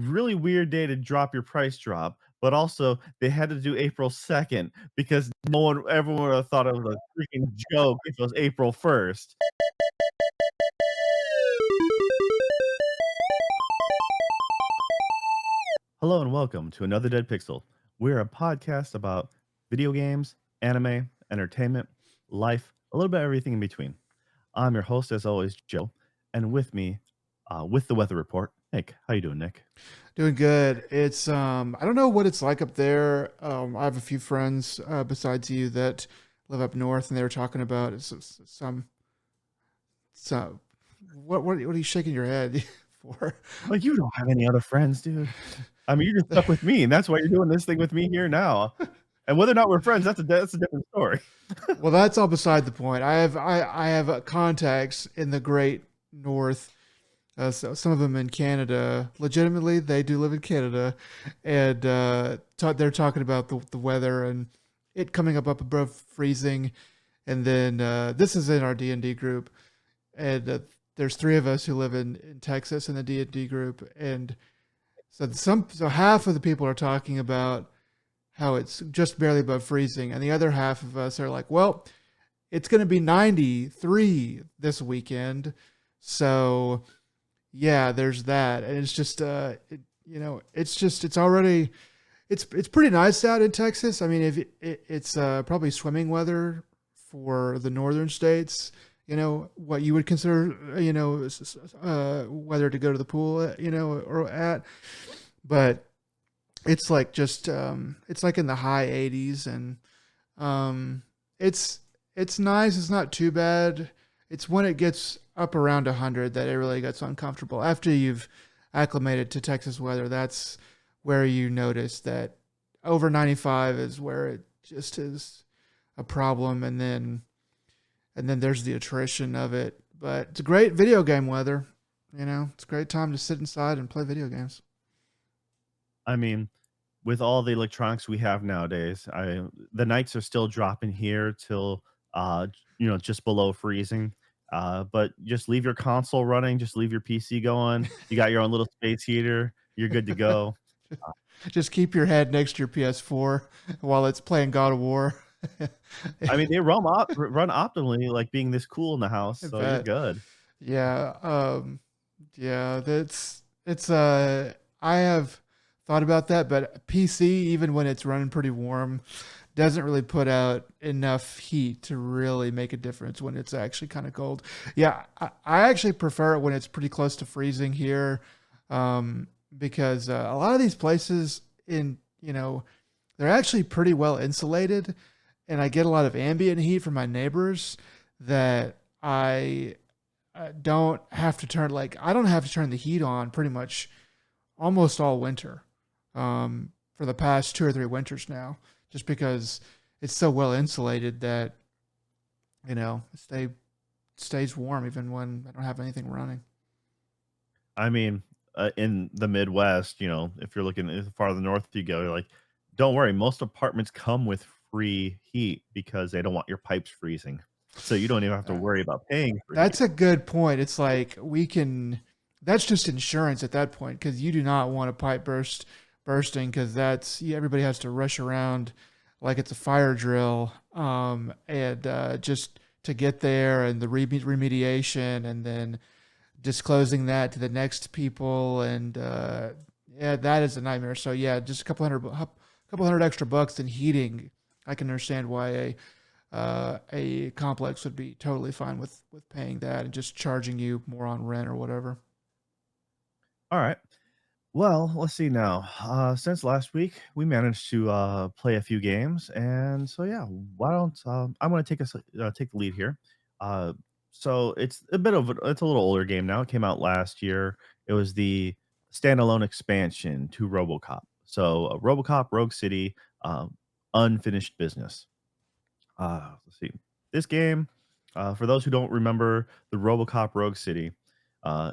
really weird day to drop your price drop, but also they had to do April 2nd because everyone would have thought it was a freaking joke if it was April 1st. Hello and welcome to another Dead Pixel. We're a podcast about video games, anime, entertainment, life, a little bit of everything in between. I'm your host, as always, Joe, and with me, with the weather report, Nick. How you doing, Nick? Doing good. It's I don't know what it's like up there. I have a few friends besides you that live up north, and they were talking about some. What are you shaking your head for? Like you don't have any other friends, dude. I mean, you're just stuck with me, and that's why you're doing this thing with me here now. And whether or not we're friends, that's a different story. Well, that's all beside the point. I have contacts in the Great North. So some of them in Canada. Legitimately, they do live in Canada, and they're talking about the weather and it coming up above freezing. And then this is in our D&D group, and there's three of us who live in Texas in the D&D group, and so half of the people are talking about how it's just barely above freezing, and the other half of us are like, well, it's going to be 93 this weekend, so yeah, there's that, and it's just it's already it's pretty nice out in Texas. I mean, if it's probably swimming weather for the northern states. You know what you would consider, weather to go to the pool, or at, but it's like just it's like in the high 80s, and um, it's nice. It's not too bad. It's when it gets up around 100 that it really gets uncomfortable. After you've acclimated to Texas weather, that's where you notice that over 95 is where it just is a problem, and then there's the attrition of it. But it's a great video game weather. It's a great time to sit inside and play video games. I mean, with all the electronics we have nowadays, the nights are still dropping here till just below freezing. But just leave your console running, just leave your PC going. You got your own little space heater. You're good to go. Just keep your head next to your PS4 while it's playing God of War. I mean, they run optimally, like being this cool in the house, I so you're bet. good. Yeah. Yeah, it's I have thought about that, but PC, even when it's running pretty warm, doesn't really put out enough heat to really make a difference when it's actually kind of cold. Yeah, I actually prefer it when it's pretty close to freezing here, because a lot of these places they're actually pretty well insulated, and I get a lot of ambient heat from my neighbors that I don't have to turn the heat on pretty much almost all winter, for the past 2 or 3 winters now, just because it's so well insulated that it stays warm even when I don't have anything running. I mean, in the Midwest, if you're looking as farther north you go, like, don't worry, most apartments come with free heat because they don't want your pipes freezing. So you don't even have to Uh, worry about paying for heat. that's a good point. It's like we can. That's just insurance at that point, because you do not want a pipe bursting, because everybody has to rush around like it's a fire drill, and just to get there, and the remediation, and then disclosing that to the next people, and yeah, that is a nightmare. So yeah, just a couple hundred extra bucks in heating. I can understand why a complex would be totally fine with paying that and just charging you more on rent or whatever. All right. Well, let's see now. Since last week, we managed to play a few games, and so yeah, why don't I'm going to take the lead here. Uh, so it's a little older game now. It came out last year. It was the standalone expansion to RoboCop. So RoboCop Rogue City, unfinished business. Let's see. This game, for those who don't remember, the RoboCop Rogue City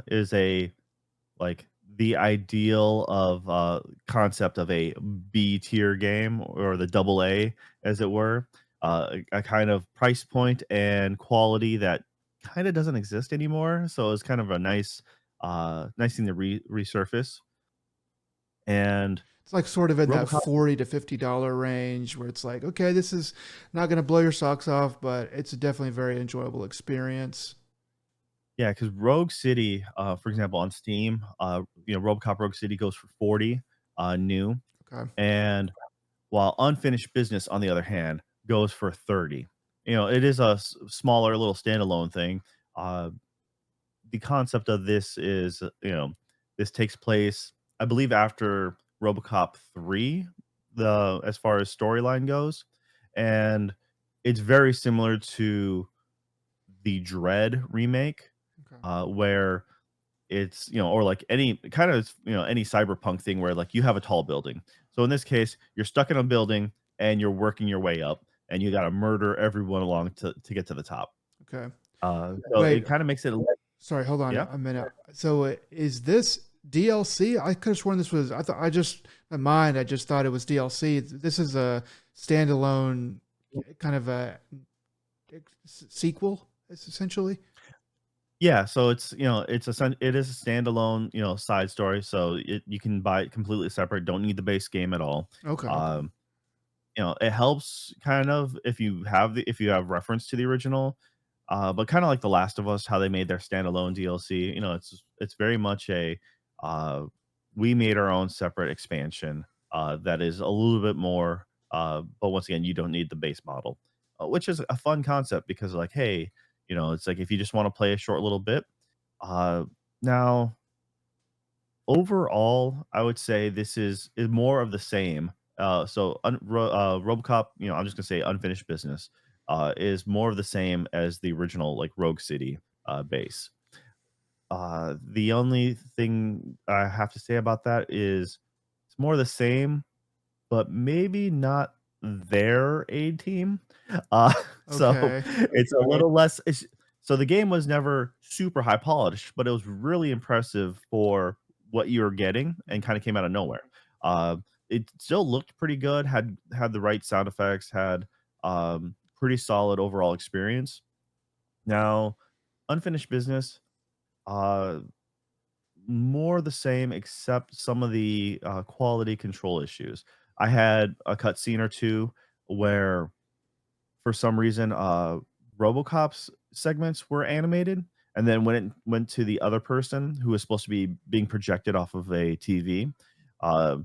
is a like the ideal of concept of a B tier game or the double A, as it were. A kind of price point and quality that kind of doesn't exist anymore. So it's kind of a nice thing to resurface. And It's like sort of in that Robocop, $40 to $50 range where it's like, okay, this is not going to blow your socks off, but it's definitely a very enjoyable experience. yeah, because Rogue City, for example, on Steam, Robocop Rogue City goes for 40 new, Okay. and while Unfinished Business, on the other hand, goes for 30. It is a smaller little standalone thing. Uh, the concept of this is, this takes place, I believe, after RoboCop 3, the as far as storyline goes, and it's very similar to the Dread remake, Okay. where it's, or like any kind of, any cyberpunk thing where like you have a tall building. So in this case, you're stuck in a building and you're working your way up and you got to murder everyone along to get to the top. Okay. So Wait, it kind of makes it, sorry, hold on yeah. a minute. So is this DLC? I could have sworn this was, I thought, I just, in my mind, I just thought it was DLC. This is a standalone kind of a sequel, essentially. Yeah, so it is a standalone, side story, so you can buy it completely separate, don't need the base game at all. Okay. Okay. Um, it helps kind of if you have reference to the original, but kinda like The Last of Us, how they made their standalone DLC, it's very much uh, we made our own separate expansion, that is a little bit more, but once again, you don't need the base model, which is a fun concept because, like, hey, it's like if you just wanna play a short little bit, uh, now overall, I would say this is more of the same. RoboCop, I'm just gonna say Unfinished Business, is more of the same as the original, like, Rogue City, base. The only thing I have to say about that is it's more the same, but maybe not their A team. Uh, so Okay. it's a little less so the game was never super high polished, but it was really impressive for what you were getting and Mhm. kinda came out of nowhere. Uh, it still looked pretty good, had the right sound effects, had, pretty solid overall experience. Now, Unfinished Business, uh more the same, except some of the, quality control issues. I had a cutscene or 2 where, for some reason, Robocop's segments were animated, and then when it went to the other person who was supposed to be being projected off of a TV, uh,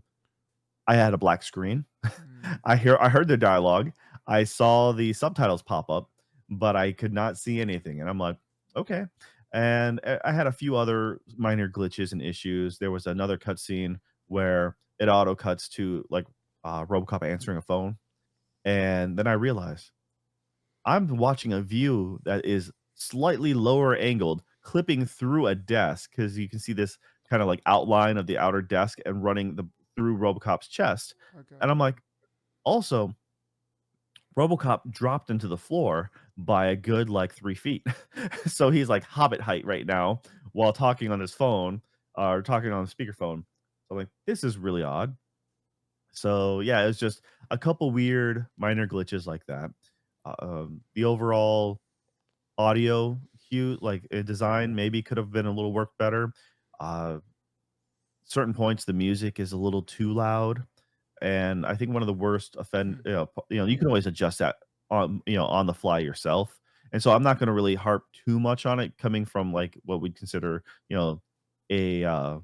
I had a black screen. Mm. I heard the dialogue, I saw the subtitles pop up, but I could not see anything, and I'm like, "Okay." And I had a few other minor glitches and issues. There was another cutscene where it auto cuts to, like, Robocop answering a phone, and then I realized I'm watching a view that is slightly lower angled, clipping through a desk because you can see this kinda, like, outline of the outer desk and running the through Robocop's chest, Okay. and I'm like, also, RoboCop dropped into the floor by a good, like, 3 feet. So he's, like, hobbit height right now while talking on his phone, or talking on speakerphone. So I'm like, "This is really odd." So, yeah, it was just a couple weird minor glitches like that. The overall audio hue, like, design maybe could have been a little work better. Uh, Certain points, the music is a little too loud. And I think one of the worst Hmm. you can always adjust that on the fly yourself. And so I'm not gonna really harp too much on it coming from, like, what we'd consider, a, uh,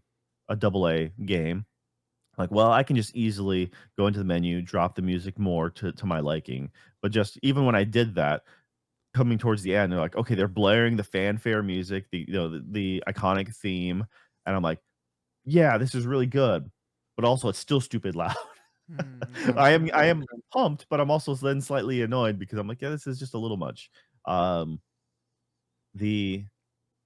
a double A game. Like, well, I can just easily go into the menu, drop the music more to my liking. But just even when I did that, coming towards the end, they're like, "Okay, they're blaring the fanfare music, the iconic theme," and I'm like, "Yeah, this is really good," but also it's still stupid loud. Mm, okay. I am pumped, but I'm also then slightly annoyed because I'm like, "Yeah, this is just a little much." Um, the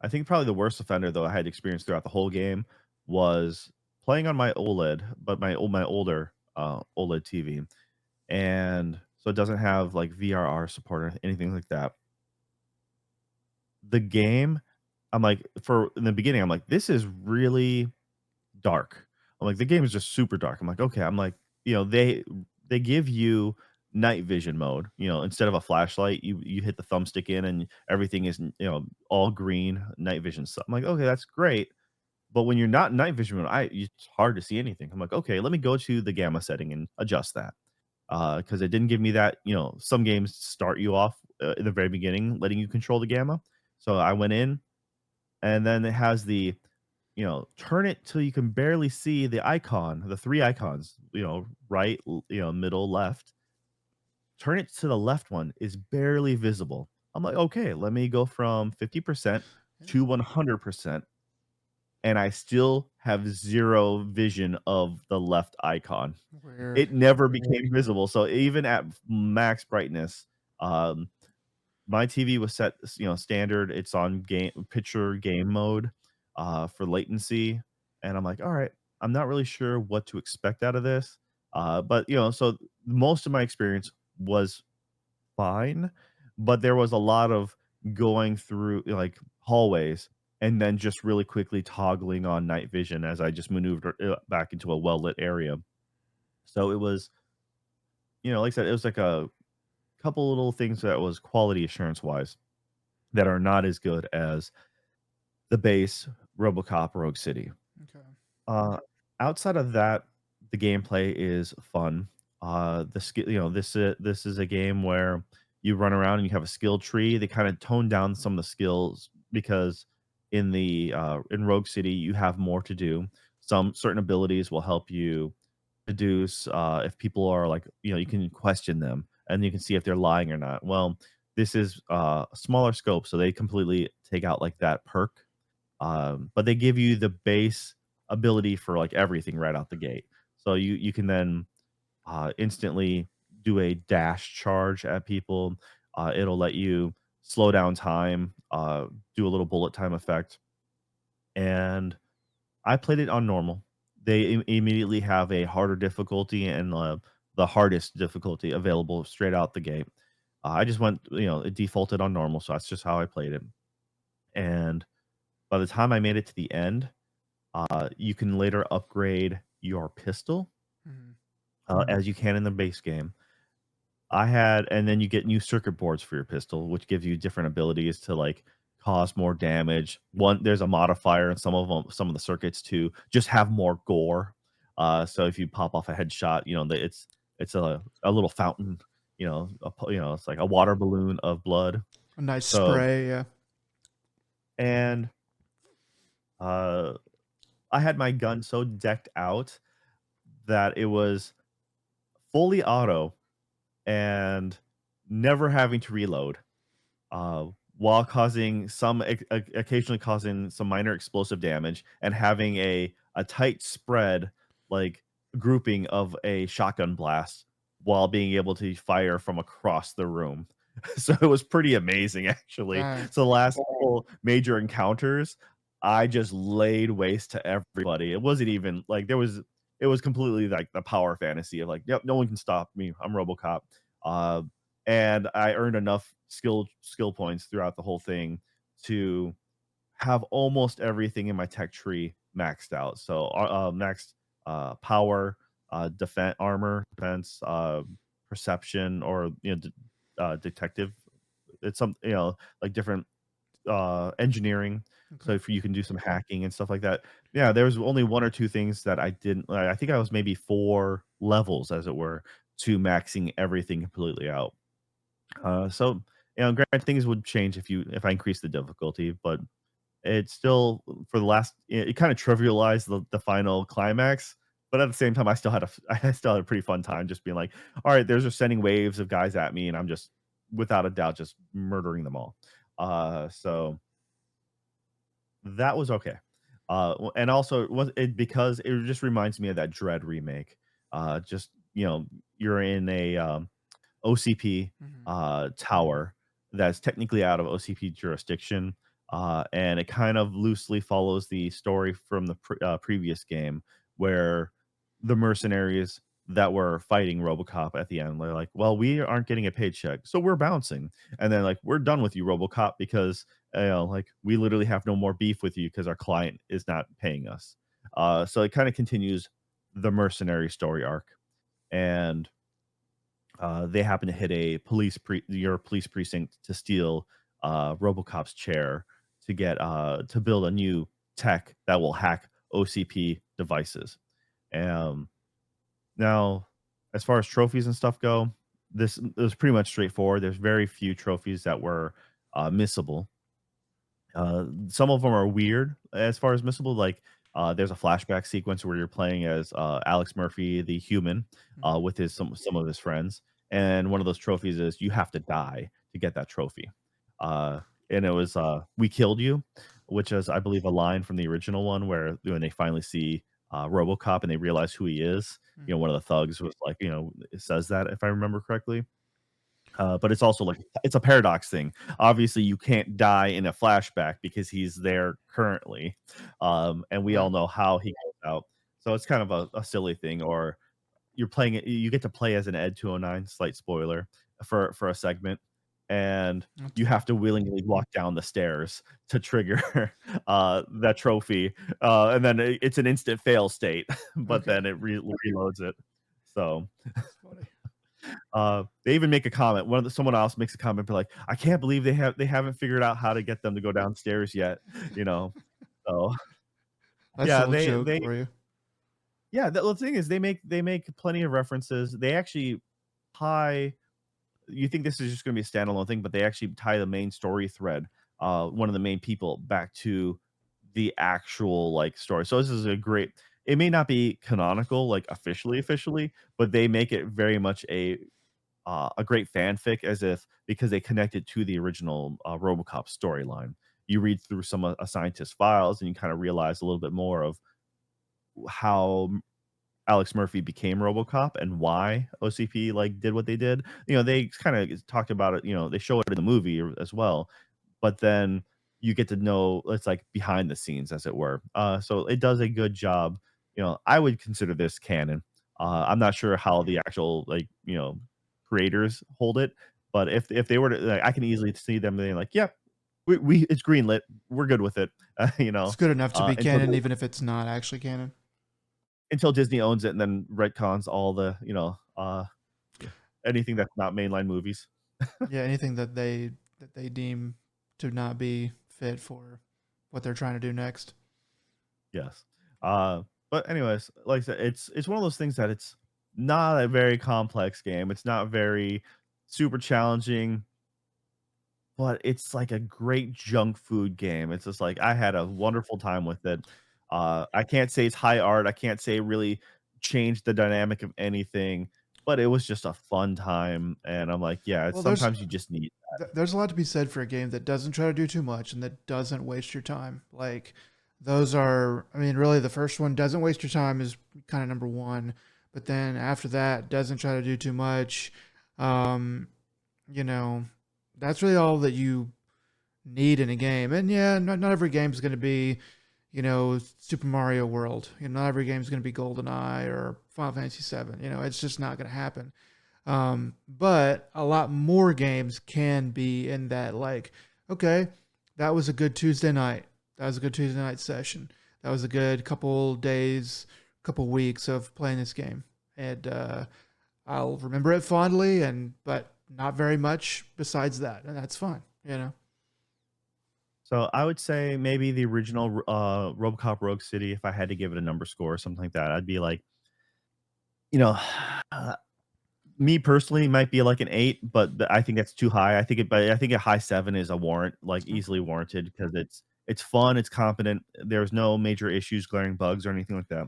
I think probably the worst offender, though, I had experienced throughout the whole game was playing on my OLED, but my older, OLED TV, and so it doesn't have, like, VRR support or anything like that. The game, I'm like for in the beginning, I'm like, "This is really dark." I'm like, "The game is just super dark." I'm like, "Okay." I'm like, they give you night vision mode, instead of a flashlight, you hit the thumbstick in and everything is, all green night vision stuff. I'm like, "Okay, that's great." But when you're not in night vision mode, it's hard to see anything. I'm like, okay, let me go to the gamma setting and adjust that. Because it didn't give me that. Some games start you off in the very beginning, letting you control the gamma. So I went in, and then it has the turn it till you can barely see the icon, the three icons, right, middle, left. Turn it to the left one is barely visible. I'm like, okay, let me go from 50% Yeah. to 100%, and I still have zero vision of the left icon. Weird. It never became visible. So even at max brightness, um, my TV was set, standard. It's on game picture game mode, for latency, and I'm like, "All right, I'm not really sure what to expect out of this." But, so most of my experience was fine, but there was a lot of going through, like, hallways and then just really quickly toggling on night vision as I just maneuvered, back into a well-lit area. So it was, like I said, it was like a couple little things that was quality assurance-wise that are not as good as the base RoboCop Rogue City. Okay. Uh, Outside of that, the gameplay is fun. This is a game where you run around and you have a skill tree. They kind of tone down some of the skills because in Rogue City you have more to do. Some certain abilities will help you deduce if people are like you can question them and you can see if they're lying or not. Well, this is a smaller scope, so they completely take out like that perk, but they give you the base ability for like everything right out the gate. So you can then instantly do a dash charge at people. It'll let you slow down time, do a little bullet time effect, and I played it on normal. They immediately have a harder difficulty and the hardest difficulty available straight out the gate. I just went, it defaulted on normal, so that's just how I played it. And by the time I made it to the end, you can later upgrade your pistol, Mhm. as you can in the base game. And then you get new circuit boards for your pistol, which gives you different abilities to like cause more damage. There's a modifier in some of the circuits to just have more gore. So if you pop off a headshot, it's a little fountain, it's like a water balloon of blood. A nice So spray. Yeah. and uh, I had my gun so decked out that it was fully auto and never having to reload, uh, while occasionally causing some minor explosive damage and having a tight spread, like, grouping of a shotgun blast while being able to fire from across the room. So it was pretty amazing, actually. Right. So the last couple major encounters, I just laid waste to everybody. It wasn't even like it was completely like the power fantasy of like, "Yep, no one can stop me. I'm RoboCop." Uh, and I earned enough skill points throughout the whole thing to have almost everything in my tech tree maxed out. So, maxed power, armor, defense, perception, or detective. It's some like different engineering. So Okay. if you can do some hacking and stuff like that. Yeah, there was only one or two things that I didn't. I think I was maybe 4 levels, as it were, to maxing everything completely out. So, granted, things would change if I increase the difficulty, but it's still for the last. It kind of trivialized the final climax, but at the same time, I still had I still had a pretty fun time just being like, all right, there's just sending waves of guys at me, and I'm just without a doubt just murdering them all. So that was okay. And also because it just reminds me of that Dread remake. Just you're in a OCP Mhm. tower that's technically out of OCP jurisdiction, and it kind of loosely follows the story from the previous game, where the mercenaries that were fighting RoboCop at the end, they're like, "Well, we aren't getting a paycheck, so we're bouncing," and then like, "We're done with you, RoboCop, because like we literally have no more beef with you because our client is not paying us." So it kind of continues the mercenary story arc, and they happen to hit your police precinct to steal RoboCop's chair to build a new tech that will hack OCP devices. Um, Now, as far as trophies and stuff go, this it was pretty much straightforward. There's very few trophies that were missable. Some of them are weird as far as missable. Like, there's a flashback sequence where you're playing as Alex Murphy, the human, Mhm. with his some of his friends, and one of those trophies is you have to die to get that trophy. Uh, and it was "We killed you," which is, I believe, a line from the original one where when they finally see Robocop and they realize who he is. Mhm. One of the thugs was like, it says that if I remember correctly. But it's also like it's a paradox thing. Obviously, you can't die in a flashback because he's there currently, and we all Right. know how he goes out. So it's kind of a silly thing. Or you're playing it, you get to play as an Ed 209. Slight spoiler for a segment, and That's you fun. have to willingly walk down the stairs to trigger that trophy, and then it's an instant fail state, but Okay. then it reloads it. So That's funny. they even make a comment. Someone else makes a comment, be like, "I can't believe they haven't figured out how to get them to go downstairs yet." You know, so That's a yeah, little joke for you. yeah. The thing is, they make plenty of references. They actually tie. You think this is just going to be a standalone thing, but they actually tie the main story thread, one of the main people, back to the actual like story. So this is a great. It may not be canonical, like officially, but they make it very much a great fanfic as if because they connected to the original RoboCop storyline. You read through some a scientist's files and you kind of realize a little bit more of how Alex Murphy became RoboCop and why OCP like did what they did. They kind of talked about it. They show it in the movie as well, but then you get to know it's like behind the scenes, as it were. So it does a good job. I would consider this canon. I'm not sure how the actual creators hold it, but if they were to, like, I can easily see them being like, "Yep, we it's greenlit. We're good with it." You It's know, good enough to be until canon, even if it's not actually canon. Disney owns it and then retcons all the yeah, anything that's not mainline movies. Yeah, anything that they deem to not be fit for what they're trying to do next. Yes. But anyways, like I said, it's one of those things that it's not a very complex game. It's not very super challenging, but it's like a great junk food game. It's just like I had a wonderful time with it. I can't say it's high art. I can't say it really changed the dynamic of anything, but it was just a fun time. And I'm like, yeah, it's Well, sometimes you just need. there's a lot to be said for a game that doesn't try to do too much and that doesn't waste your time. Like those are, I mean, really the first one doesn't waste your time is kind of number one, but then after that doesn't try to do too much. Um, you know, that's really all that you need in a game. And yeah, not every game is going to be, Super Mario World. Not every game is going to be GoldenEye or Final Fantasy VII. It's just not going to happen. But a lot more games can be in that, like, okay, that was a good Tuesday night. That was a good Tuesday night session. That was a good couple days, couple weeks of playing this game. And I'll remember it fondly, but not very much besides that. And that's fine. So I would say maybe the original RoboCop Rogue City. If I had to give it a number score or something like that, I'd be like, you know, me personally might be like an 8, but I think that's too high. But I think a high 7 is a warrant, like Okay. easily warranted because it's fun, it's competent. There's no major issues, glaring bugs, or anything like that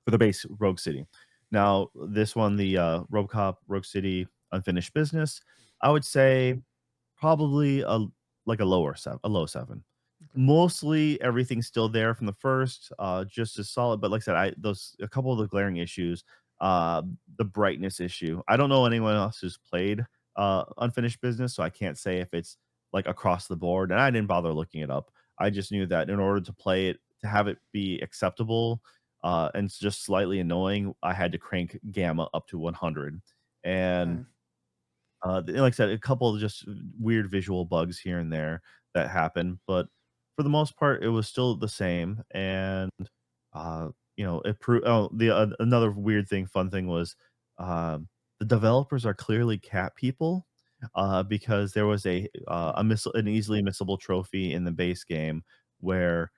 for the base Rogue City. Now, this one, the RoboCop Rogue City Unfinished Business, I would say probably a low 7. Okay. Mostly everything's still there from the first, just as solid, but like I said, I those a couple of the glaring issues, uh, the brightness issue. I don't know anyone else who's played, Unfinished Business, so I can't say if it's, like, across the board, and I didn't bother looking it up. I just knew that in order to play it to have it be acceptable, and it's just slightly annoying, I had to crank gamma up to 100, and Okay. like I said, a couple of just weird visual bugs here and there that happen, but for the most part, it was still the same. And it proved. Oh, the another weird thing, fun thing was the developers are clearly cat people because there was an easily missable trophy in the base game where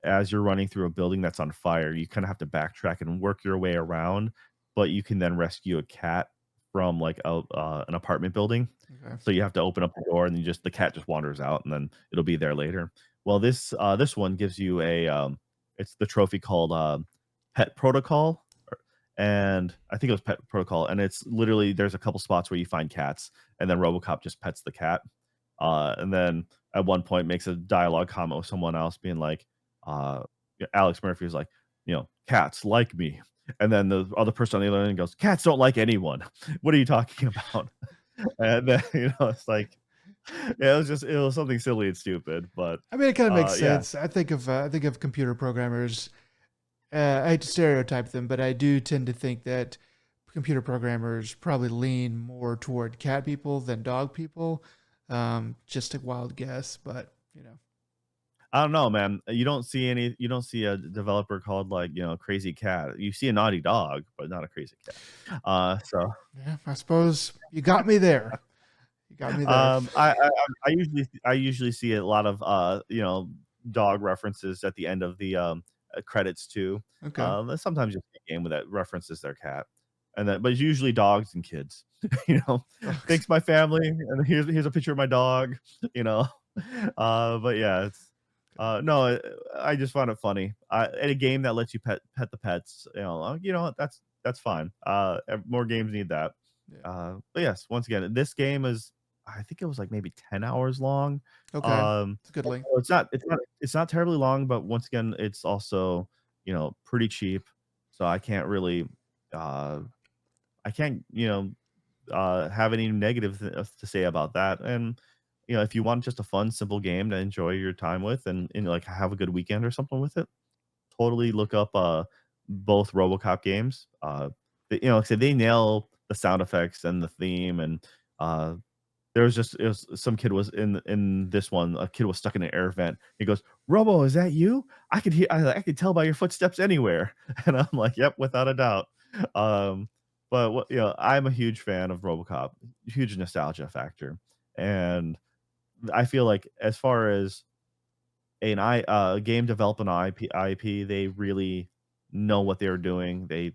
as you're running through a building that's on fire, you kind of have to backtrack and work your way around, but you can then rescue a cat from like an apartment building. Okay. So you have to open up the door and the cat just wanders out and then it'll be there later. Well, this one gives you it's the trophy called Pet Protocol, and I think it was Pet Protocol, and it's literally there's a couple spots where you find cats, and then RoboCop just pets the cat, and then at one point makes a dialogue comment with someone else, being like, Alex Murphy is like, cats like me, and then the other person on the other end goes, cats don't like anyone. What are you talking about? And then it's like, yeah, it was something silly and stupid, but I mean, it kind of makes yeah, sense. I think of computer programmers. I hate to stereotype them, but I do tend to think that computer programmers probably lean more toward cat people than dog people. Just a wild guess, but you know. I don't know, man. You don't see a developer called like, Crazy Cat. You see a naughty dog, but not a crazy cat. So Yeah, I suppose you got me there. You got me there. I usually see a lot of dog references at the end of the credits too. Okay. And sometimes you see a game that references their cat, and then but it's usually dogs and kids. you know, Dogs. thanks my family, and here's a picture of my dog. You know, but yeah, it's no, I just found it funny. In a game that lets you pet the pets, that's fine. More games need that. Yeah. But yes, once again, this game is I think it was like maybe 10 hours long. Okay. Um, It's a good link. so it's not terribly long, but once again, it's also, pretty cheap. So uh I can't, have any negative to say about that. And if you want just a fun, simple game to enjoy your time with and like have a good weekend or something with it, totally look up both RoboCop games. Like I said, they nail the sound effects and the theme, and uh, it was some kid was in this one. A kid was stuck in an air vent. He goes, "Robo, is that you? I could tell by your footsteps anywhere." And I'm like, "Yep, without a doubt." Um, but I'm a huge fan of RoboCop, huge nostalgia factor, and I feel like as far as game development IP, they really know what they were doing. They,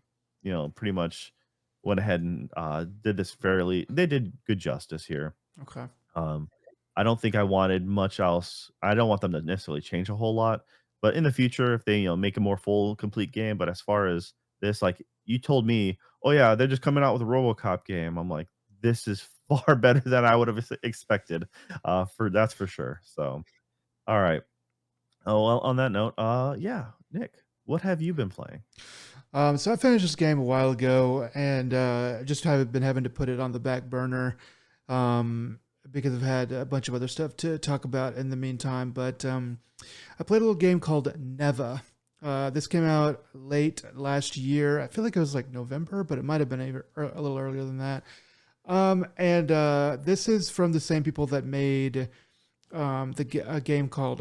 pretty much went ahead and they did good justice here. Okay. Um, I don't think I wanted much else. I don't want them to necessarily change a whole lot, but in the future, if they, make a more full, complete game. But as far as this, like you told me, oh yeah, they're just coming out with a RoboCop game. I'm like, this is far better than I would have expected. For that's for sure. So, all right. Oh well, on that note, yeah, Nick, what have you been playing? So I finished this game a while ago, and just haven't been having to put it on the back burner um, because I've had a bunch of other stuff to talk about in the meantime. But I played a little game called Neva. This came out late last year. I feel like it was like November, but it might have been a little earlier than that. And this is from the same people that made a game called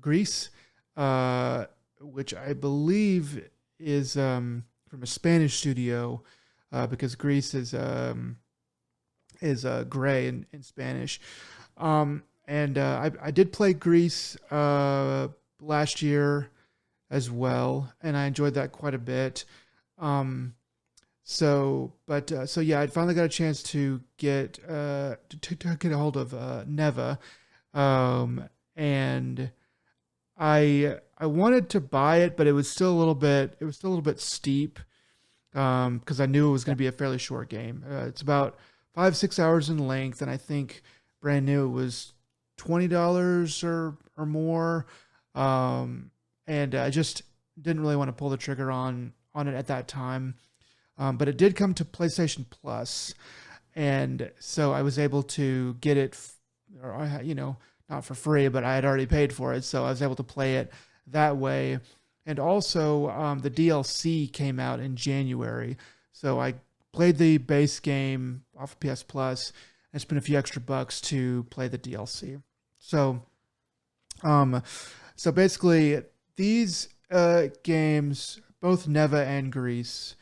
Greece, uh, which I believe is from a Spanish studio, because Greece is gray in Spanish. And I did play Greece last year as well, and I enjoyed that quite a bit. Um, so yeah, I finally got a chance to to get a hold of Neva, and I wanted to buy it, but it was still a little bit steep, because I knew it was going to be a fairly short game. It's about 5 6 hours in length, and I think brand new it was $20 or more, and I just didn't really want to pull the trigger on it at that time. But it did come to PlayStation Plus, and so I was able to get it, not for free, but I had already paid for it, so I was able to play it that way. And also, the DLC came out in January, so I played the base game off of PS Plus and spent a few extra bucks to play the DLC. So, um, so basically, these games, both Neva and Grease,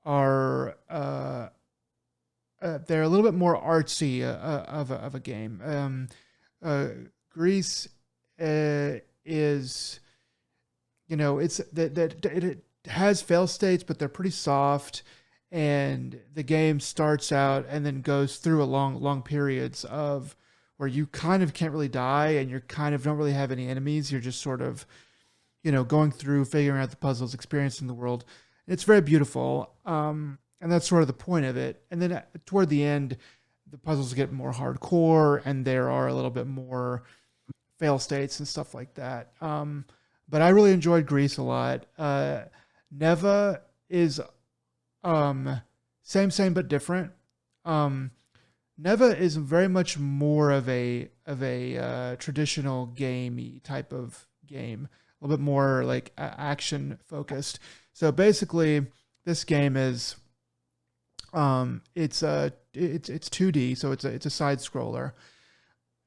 are they're a little bit more artsy of a game. Uh, Greece is it's that it has fail states, but they're pretty soft. And the game starts out and then goes through a long periods of where you kind of can't really die and you're kind of don't really have any enemies. You're just sort of, going through, figuring out the puzzles, experiencing the world. It's very beautiful. And that's sort of the point of it. And then toward the end, the puzzles get more hardcore and there are a little bit more fail states and stuff like that. But I really enjoyed Greece a lot. Neva is same but different. Um, Neva is very much more of a traditional gamey type of game, a little bit more like action focused. So basically, this game is it's 2D, so it's a side scroller,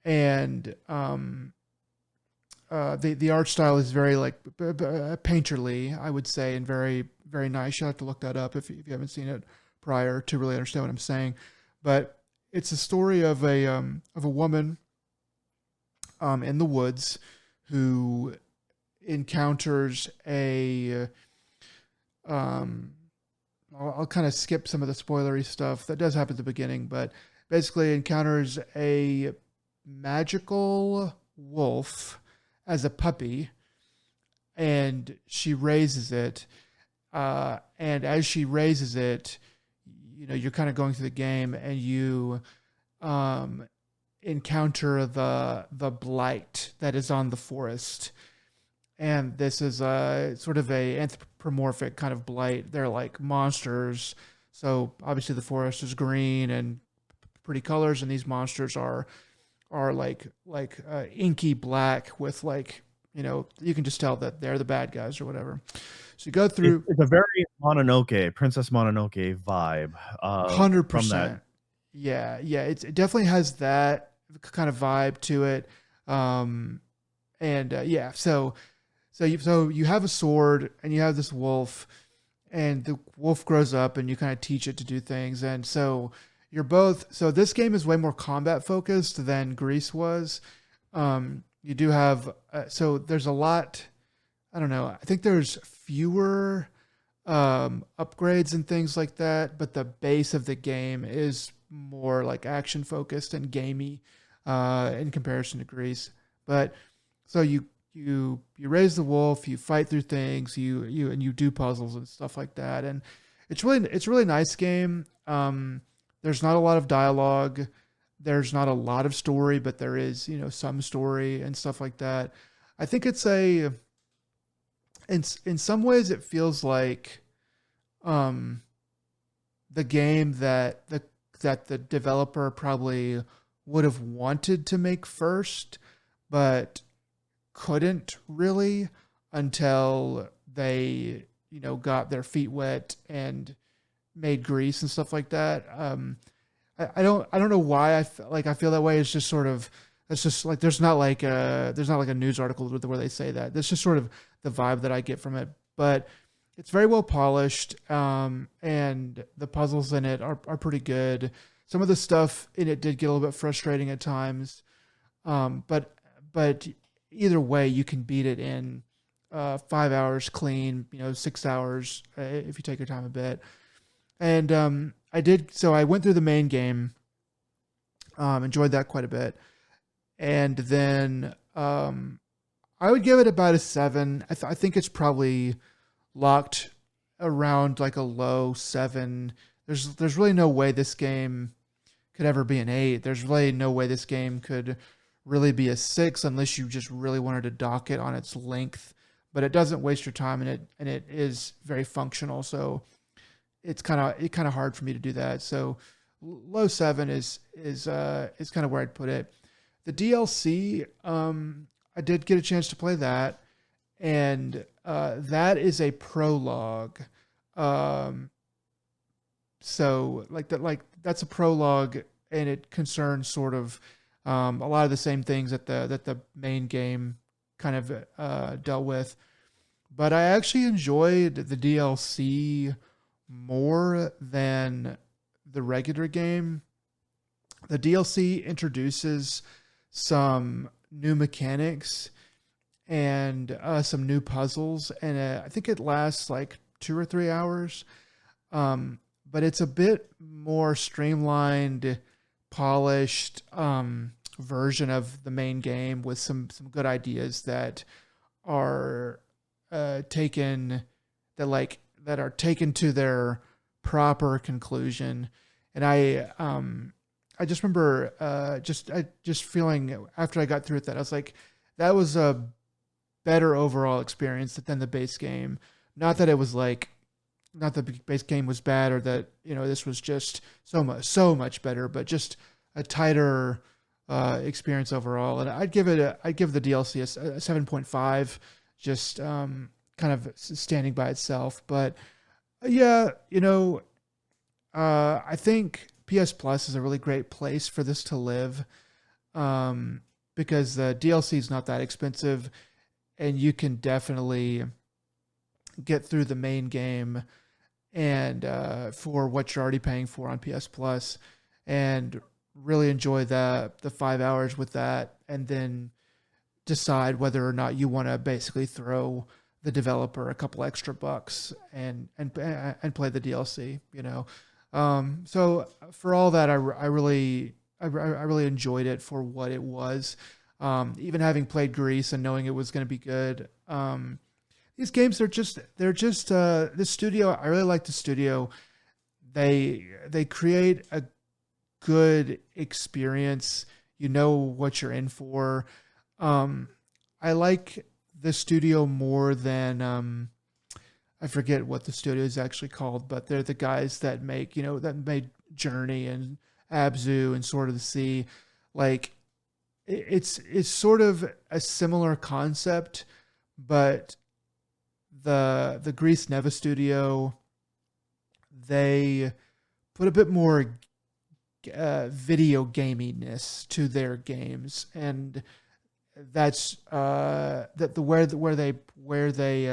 and the art style is very like painterly, I would say, and very nice. You'll have to look that up if you haven't seen it prior to really understand what I'm saying. But it's a story of a woman in the woods who encounters a I'll kind of skip some of the spoilery stuff that does happen at the beginning, but basically encounters a magical wolf as a puppy, and she raises it. And as she raises it, you're kind of going through the game, and you encounter the blight that is on the forest. And this is a sort of a anthropomorphic kind of blight. They're like monsters. So obviously the forest is green and pretty colors, and these monsters are like inky black with like, you can just tell that they're the bad guys or whatever. So you go through It's a very Mononoke, Princess Mononoke vibe, 100%. from that. Yeah, it definitely has that kind of vibe to it. And yeah, so you have a sword and you have this wolf, and the wolf grows up and you kind of teach it to do things. And so so this game is way more combat focused than Greece was. You do have, so there's a lot, I don't know, I think there's fewer upgrades and things like that, but the base of the game is more like action focused and gamey in comparison to Greece. But so you raise the wolf, you fight through things, you do puzzles and stuff like that, and it's a really nice game. There's not a lot of dialogue, there's not a lot of story, but there is some story and stuff like that. I think it's in some ways it feels like um the game that the developer probably would have wanted to make first, but couldn't really until they got their feet wet and made Grease and stuff like that. I don't know why I feel that way. It's just sort of, it's just like there's not like a news article where they say that. That's just sort of the vibe that I get from it. But it's very well polished, and the puzzles in it are pretty good. Some of the stuff in it did get a little bit frustrating at times, but either way, you can beat it in 5 hours clean. 6 hours if you take your time a bit. And I went through the main game, enjoyed that quite a bit, and then I would give it about a 7. I think it's probably locked around like a low 7. There's really no way this game could ever be an 8. There's really no way this game could really be a 6 unless you just really wanted to dock it on its length. But it doesn't waste your time, and it is very functional. So it's kind of hard for me to do that. So low 7 is kind of where I'd put it. The DLC, I did get a chance to play that, and that is a prologue. So that's a prologue, and it concerns sort of a lot of the same things that the main game kind of dealt with. But I actually enjoyed the DLC more than the regular game. The DLC introduces some new mechanics, and some new puzzles, and I think it lasts like 2 or 3 hours. But it's a bit more streamlined, polished version of the main game with some good ideas that are taken that are taken to their proper conclusion. And I just remember just feeling after I got through it that I was like, that was a better overall experience than the base game. Not that it was like, not that the base game was bad or that this was just so much better, but just a tighter experience overall. And I'd give the DLC a 7.5, just kind of standing by itself. But yeah, I think PS Plus is a really great place for this to live, because the DLC is not that expensive, and you can definitely get through the main game and for what you're already paying for on PS Plus, and really enjoy the 5 hours with that, and then decide whether or not you want to basically throw the developer a couple extra bucks and play the DLC. So for all that, I really enjoyed it for what it was. Even having played Grease and knowing it was going to be good. These games they're just this studio. I really like the studio. They create a good experience. You know what you're in for. I like the studio more than I forget what the studio is actually called, but they're the guys that made Journey and Abzu and Sword of the Sea. Like it's sort of a similar concept, but the Greece Neva studio, they put a bit more video gaminess to their games, and that's that the where they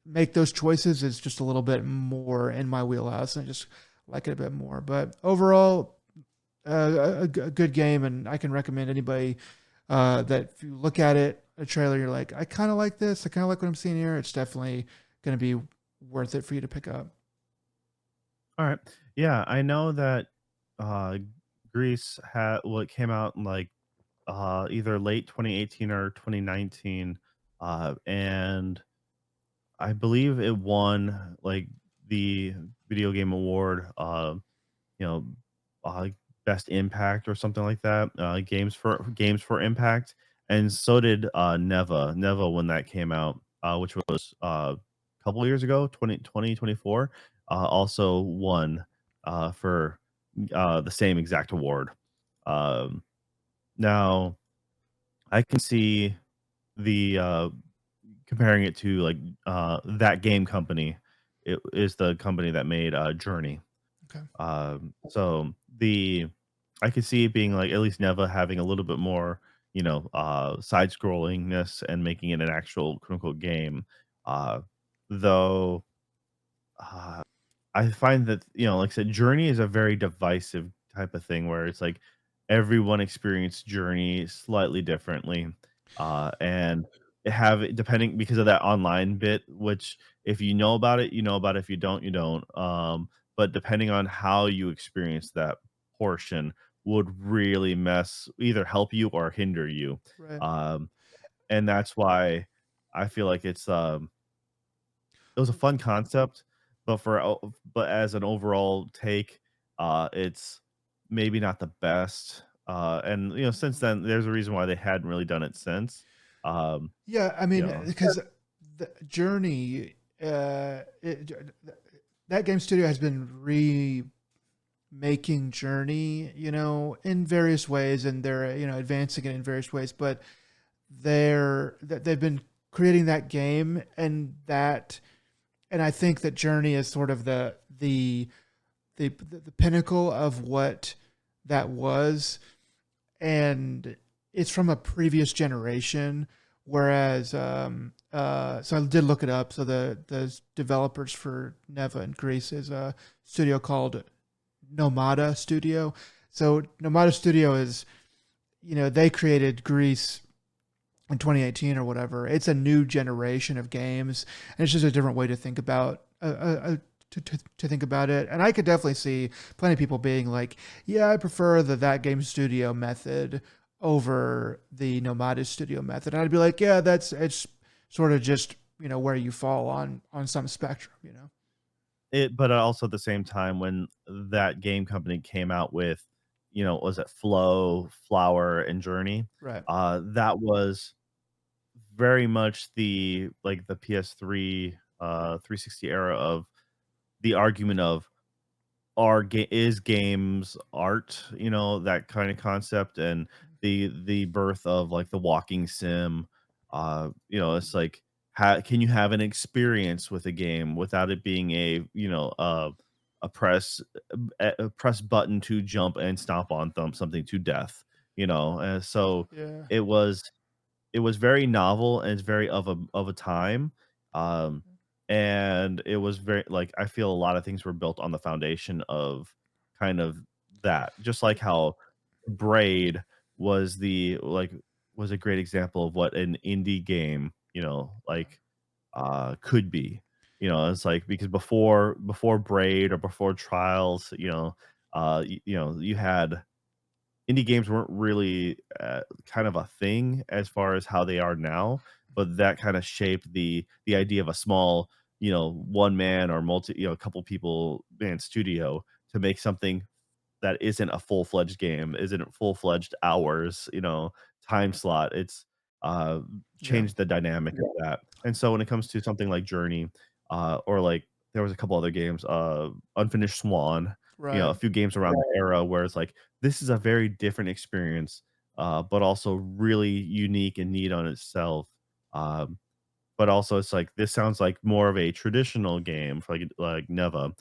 make those choices is just a little bit more in my wheelhouse, and I just like it a bit more. But overall, a good game, and I can recommend anybody that if you look at it, a trailer, you're like, I kind of like this, I kind of like what I'm seeing here. It's definitely going to be worth it for you to pick up. All right. Yeah, I know that uh Greece had what came out in like either late 2018 or 2019, and I believe it won like the video game award, you know, uh, best impact or something like that. Games for impact, and so did Neva when that came out, which was a couple years ago, 2024. Also won for the same exact award. Um, Now I can see the comparing it to like that game company. It is the company that made Journey. Okay. So the I could see it being like at least Neva having a little bit more, side scrollingness and making it an actual quote unquote game. Uh, though uh, I find that, like I said, Journey is a very divisive type of thing where it's like everyone experienced Journey slightly differently. And it have it depending because of that online bit, which if you know about it, you know about it. If you don't, you don't. But depending on how you experience that portion would really either help you or hinder you. Right. Um, and that's why I feel like it was a fun concept, but as an overall take, it's maybe not the best. And since then, there's a reason why they hadn't really done it since. Um, Yeah, I you mean, know, because the Journey, that game studio has been remaking Journey, in various ways, and they're advancing it in various ways. But they've been creating that game, and I think that Journey is sort of the pinnacle of what that was, and it's from a previous generation. Whereas, so I did look it up. So the developers for Neva and Greece is a studio called Nomada Studio. So Nomada Studio is, they created Greece in 2018 or whatever. It's a new generation of games, and it's just a different way to think about to think about it. And I could definitely see plenty of people being like, "Yeah, I prefer the that game studio method over the Nomada studio method." And I'd be like, "Yeah, that's it's sort of just where you fall on some spectrum, you know." But also at the same time, when that game company came out with, was it Flow, Flower, and Journey? Right. That was very much the PS3, 360 era of the argument of is games art, that kind of concept, and the birth of like the walking sim. It's like, can you have an experience with a game without it being a press button to jump and stomp on something to death, and so Yeah. it was it was very novel, and it's very of a time, um, and it was very like, I feel a lot of things were built on the foundation of kind of that, just like how Braid was a great example of what an indie game, could be. It's like because before Braid or before Trials, you had indie games weren't really, kind of a thing as far as how they are now, but that kinda shaped the idea of a small, one man or a couple people band studio to make something that isn't a full-fledged game, isn't full-fledged hours, time slot. It's, uh, Yeah. changed the dynamic of that. And so when it comes to something like Journey, or like there was a couple other games, Unfinished Swan, a Right. few games around the era where it's like, this is a very different experience, but also really unique and neat on itself. Um, but also it's like, this sounds like more of a traditional game for like Neva,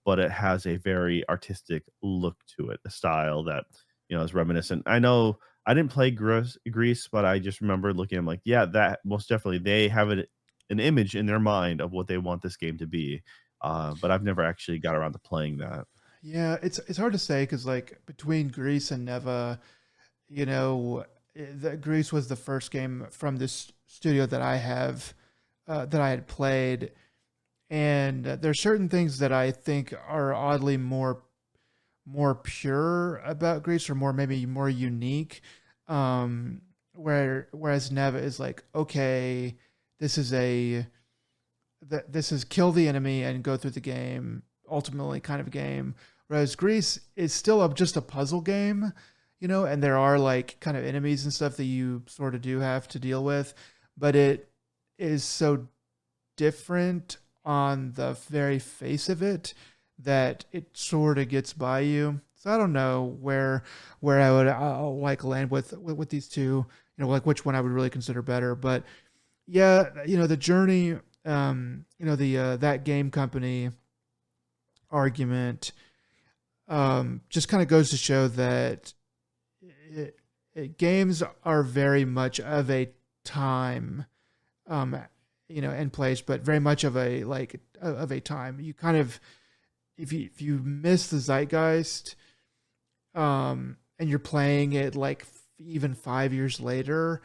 but it has a very artistic look to it, a style that, is reminiscent. I know I didn't play Greece, but I just remember looking at 'em like, yeah, that most definitely they have an image in their mind of what they want this game to be, but I've never actually got around to playing that. Yeah, it's hard to say because like between Greece and Neva, Greece was the first game from this studio that I have that I had played, and there's certain things that I think are oddly more pure about Greece, or more maybe more unique. Whereas Neva is like, okay, this is a this is kill the enemy and go through the game, ultimately kind of game. Whereas Greece is still just a puzzle game, and there are like kind of enemies and stuff that you sort of do have to deal with, but it is so different on the very face of it that it sort of gets by you. So I don't know where I'll like land with these two, like which one I would really consider better. But yeah, the journey, the that game company argument just kind of goes to show that games are very much of a time, um, and place, but very much of a of a time. You kind of if you miss the zeitgeist, and you're playing it like even 5 years later,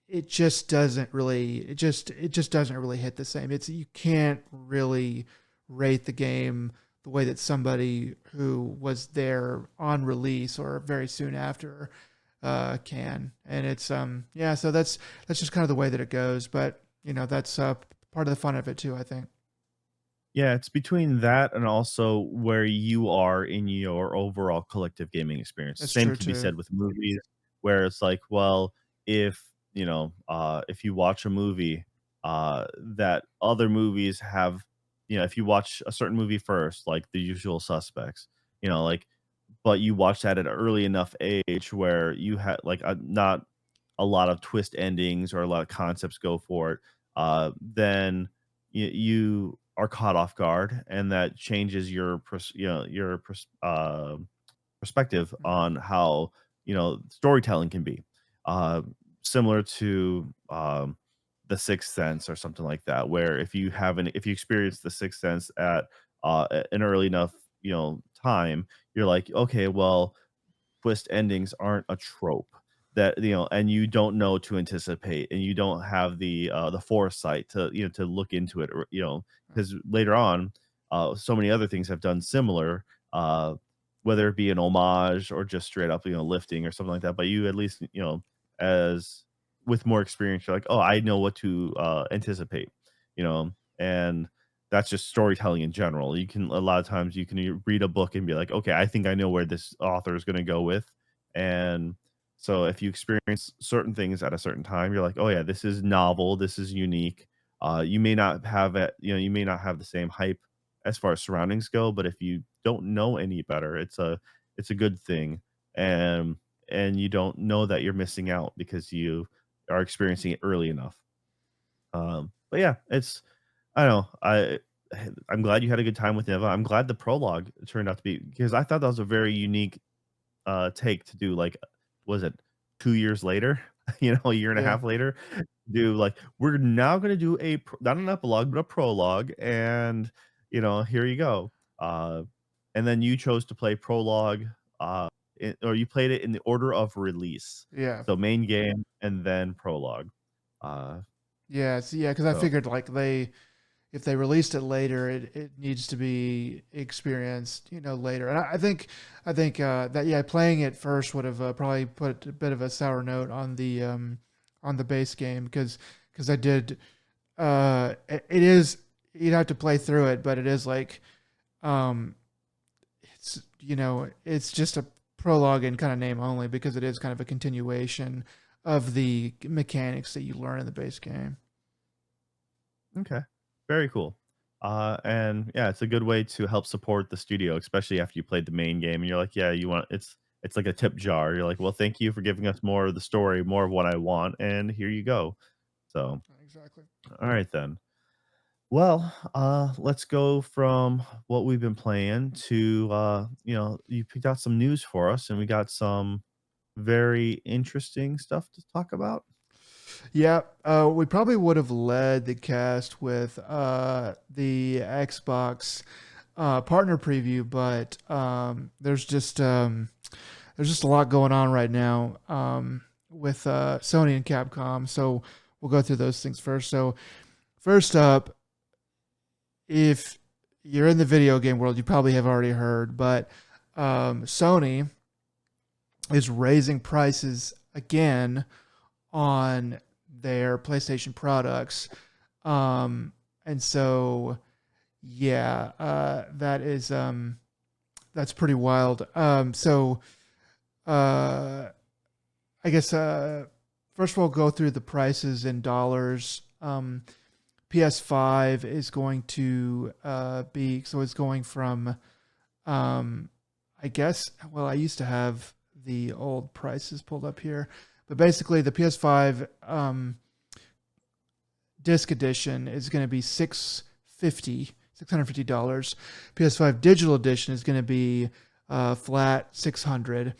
it just doesn't really hit the same. It's you can't really rate the game the way that somebody who was there on release or very soon after can. And it's yeah, so that's just kind of the way that it goes. But that's part of the fun of it too, I think. Yeah, it's between that and also where you are in your overall collective gaming experience. That's Same true can be too. said with movies, where it's like, well, if you watch a movie, that other movies have, if you watch a certain movie first, like The Usual Suspects, like, but you watch that at an early enough age where you had like not a lot of twist endings or a lot of concepts go for it, then you are caught off guard, and that changes your perspective Mhm. on how storytelling can be. Uh, Similar to the Sixth Sense or something like that, where if you experience the Sixth Sense at an early enough time, you're like, okay, well, twist endings aren't a trope. that, and you don't know to anticipate, and you don't have the foresight to, to look into it, or, because later on, so many other things have done similar, uh, whether it be an homage or just straight up, lifting or something like that. But you at least, as with more experience, you're like, oh, I know what to anticipate, and that's just storytelling in general. You can a lot of times you can read a book and be like, okay, I think I know where this author is going to go with, and so if you experience certain things at a certain time, you're like, "Oh yeah, this is novel, this is unique." You may not have it, you may not have the same hype as far as surroundings go, but if you don't know any better, it's a good thing. And you don't know that you're missing out because you are experiencing it early enough. But yeah, I don't know. I'm glad you had a good time with Neva. I'm glad the prologue turned out to be, because I thought that was a very unique take to do, like, was it 2 years later? A year and a Yeah. half later, do, like, "We're now gonna do not an epilogue, but a prologue, and, here you go." And then you chose to play prologue, or you played it in the order of release. Yeah. So main game and then prologue. Uh, Yeah. So, yeah, because I so figured like if they released it later, it needs to be experienced, later. And I think that yeah, playing it first would have probably put a bit of a sour note on the base game because I did it is you'd have to play through it, but it is like um it's just a prologue in kind of name only because it is kind of a continuation of the mechanics that you learn in the base game. okay, very cool. And yeah, it's a good way to help support the studio, especially after you played the main game and you're like, yeah, you want it's like a tip jar. You're like, well, thank you for giving us more of the story, more of what I want, and here you go. So, Exactly. all right then. Well, let's go from what we've been playing to you picked out some news for us, and we got some very interesting stuff to talk about. Yeah, we probably would have led the cast with the Xbox partner preview, but there's just a lot going on right now with Sony and Capcom. So we'll go through those things first. So first up, if you're in the video game world, you probably have already heard, but Sony is raising prices again on their PlayStation products. And so, yeah, that's pretty wild. Uh, I guess first of all, go through the prices in dollars. PS5 is going to be so it's going from um, I guess. Well, I used to have the old prices pulled up here, but basically the PS5 disc edition is going to be $650. PS5 digital edition is going to be flat 600,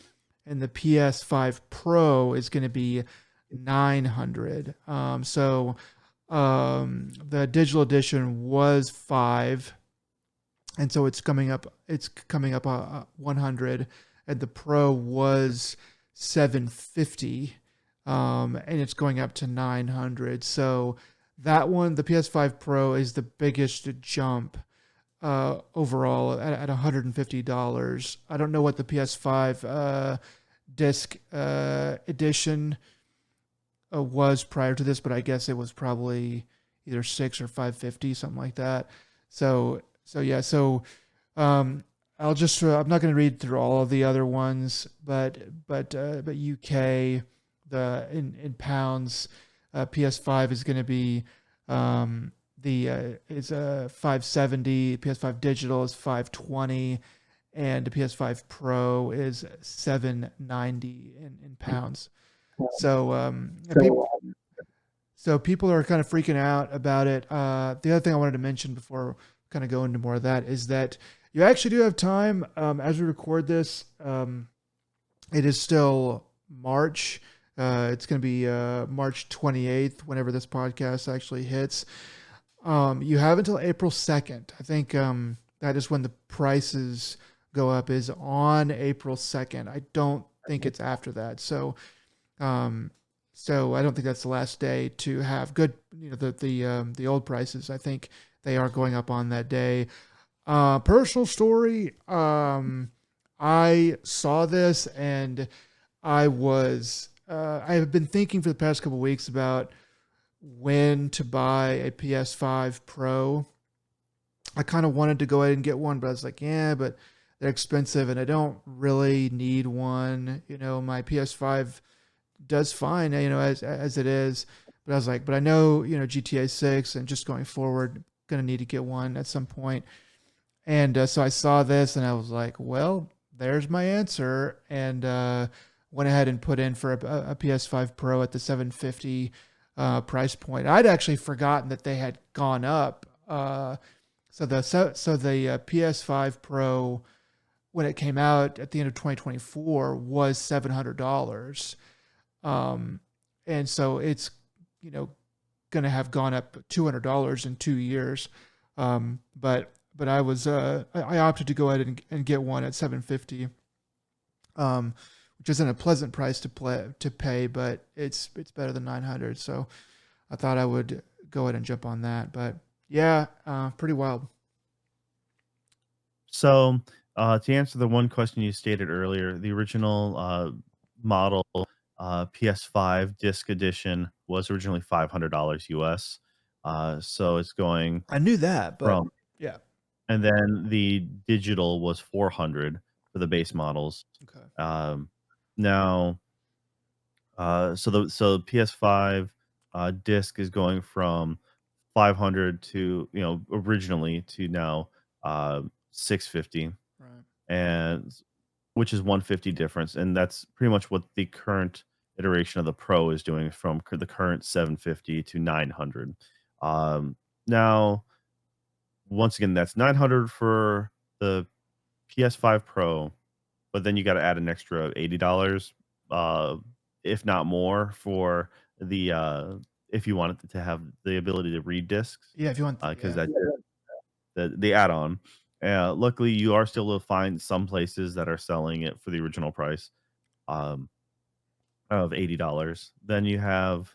and the PS5 Pro is going to be 900. The digital edition was 5, and so it's coming up. It's coming up 100, and the Pro was 750, and it's going up to 900. So that one, the PS5 Pro, is the biggest jump overall at $150. I don't know what the PS5 disc edition was prior to this, but I guess it was probably either 6 or 550, something like that. So yeah, I'll just I'm not going to read through all of the other ones, but UK in pounds, PS5 is going to be the is 570, PS5 digital is 520, and the PS5 Pro is 790 in pounds. So so people are kind of freaking out about it. The other thing I wanted to mention before kind of go into more of that is that you actually do have time as we record this. It is still March. It's going to be March 28th whenever this podcast actually hits. You have until April 2nd. I think that is when the prices go up, is on April 2nd. I don't think it's after that. So Um, so I don't think that's the last day to have good, the old prices. I think they are going up on that day. Personal story. I saw this and I have been thinking for the past couple of weeks about when to buy a PS5 Pro. I kind of wanted to go ahead and get one, but I was like, yeah, but they're expensive and I don't really need one. My PS5 does fine, as it is. But I was like, but I know, GTA 6 and just going forward, going to need to get one at some point. And so I saw this and I was like, well, there's my answer. And went ahead and put in for a PS5 Pro at the 750 price point. I'd actually forgotten that they had gone up. So the PS5 Pro, when it came out at the end of 2024, was $700. Um, and so it's, you know, going to have gone up $200 in 2 years. But I opted to go ahead and get one at 750, which isn't a pleasant price to pay, but it's better than 900. So I thought I would go ahead and jump on that. But yeah, pretty wild. So, to answer the one question you stated earlier, the original model PS5 disc edition was originally $500 US. So it's going I knew that, but from, yeah. and then the digital was 400 for the base models. Okay. Um, now, so PS5 disc is going from 500 to, originally, to now 650, Right. and which is 150 difference, and that's pretty much what the current iteration of the Pro is doing, from the current 750 to 900. Now, once again, that's 900 for the PS5 Pro, but then you got to add an extra $80, uh, if not more, for the if you wanted to have the ability to read discs, Yeah, if you want, because yeah. that the add-on. Luckily, you are still able to find some places that are selling it for the original price, um, of $80. Then you have,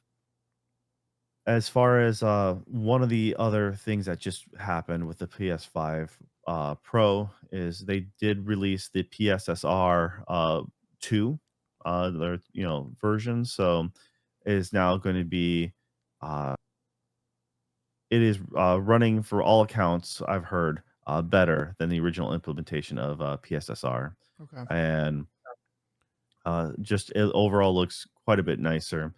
as far as one of the other things that just happened with the PS5 Pro, is they did release the PSSR 2, their version. So it is now going to be uh, it is running, for all accounts I've heard, better than the original implementation of PSSR, Okay. and just it overall looks quite a bit nicer.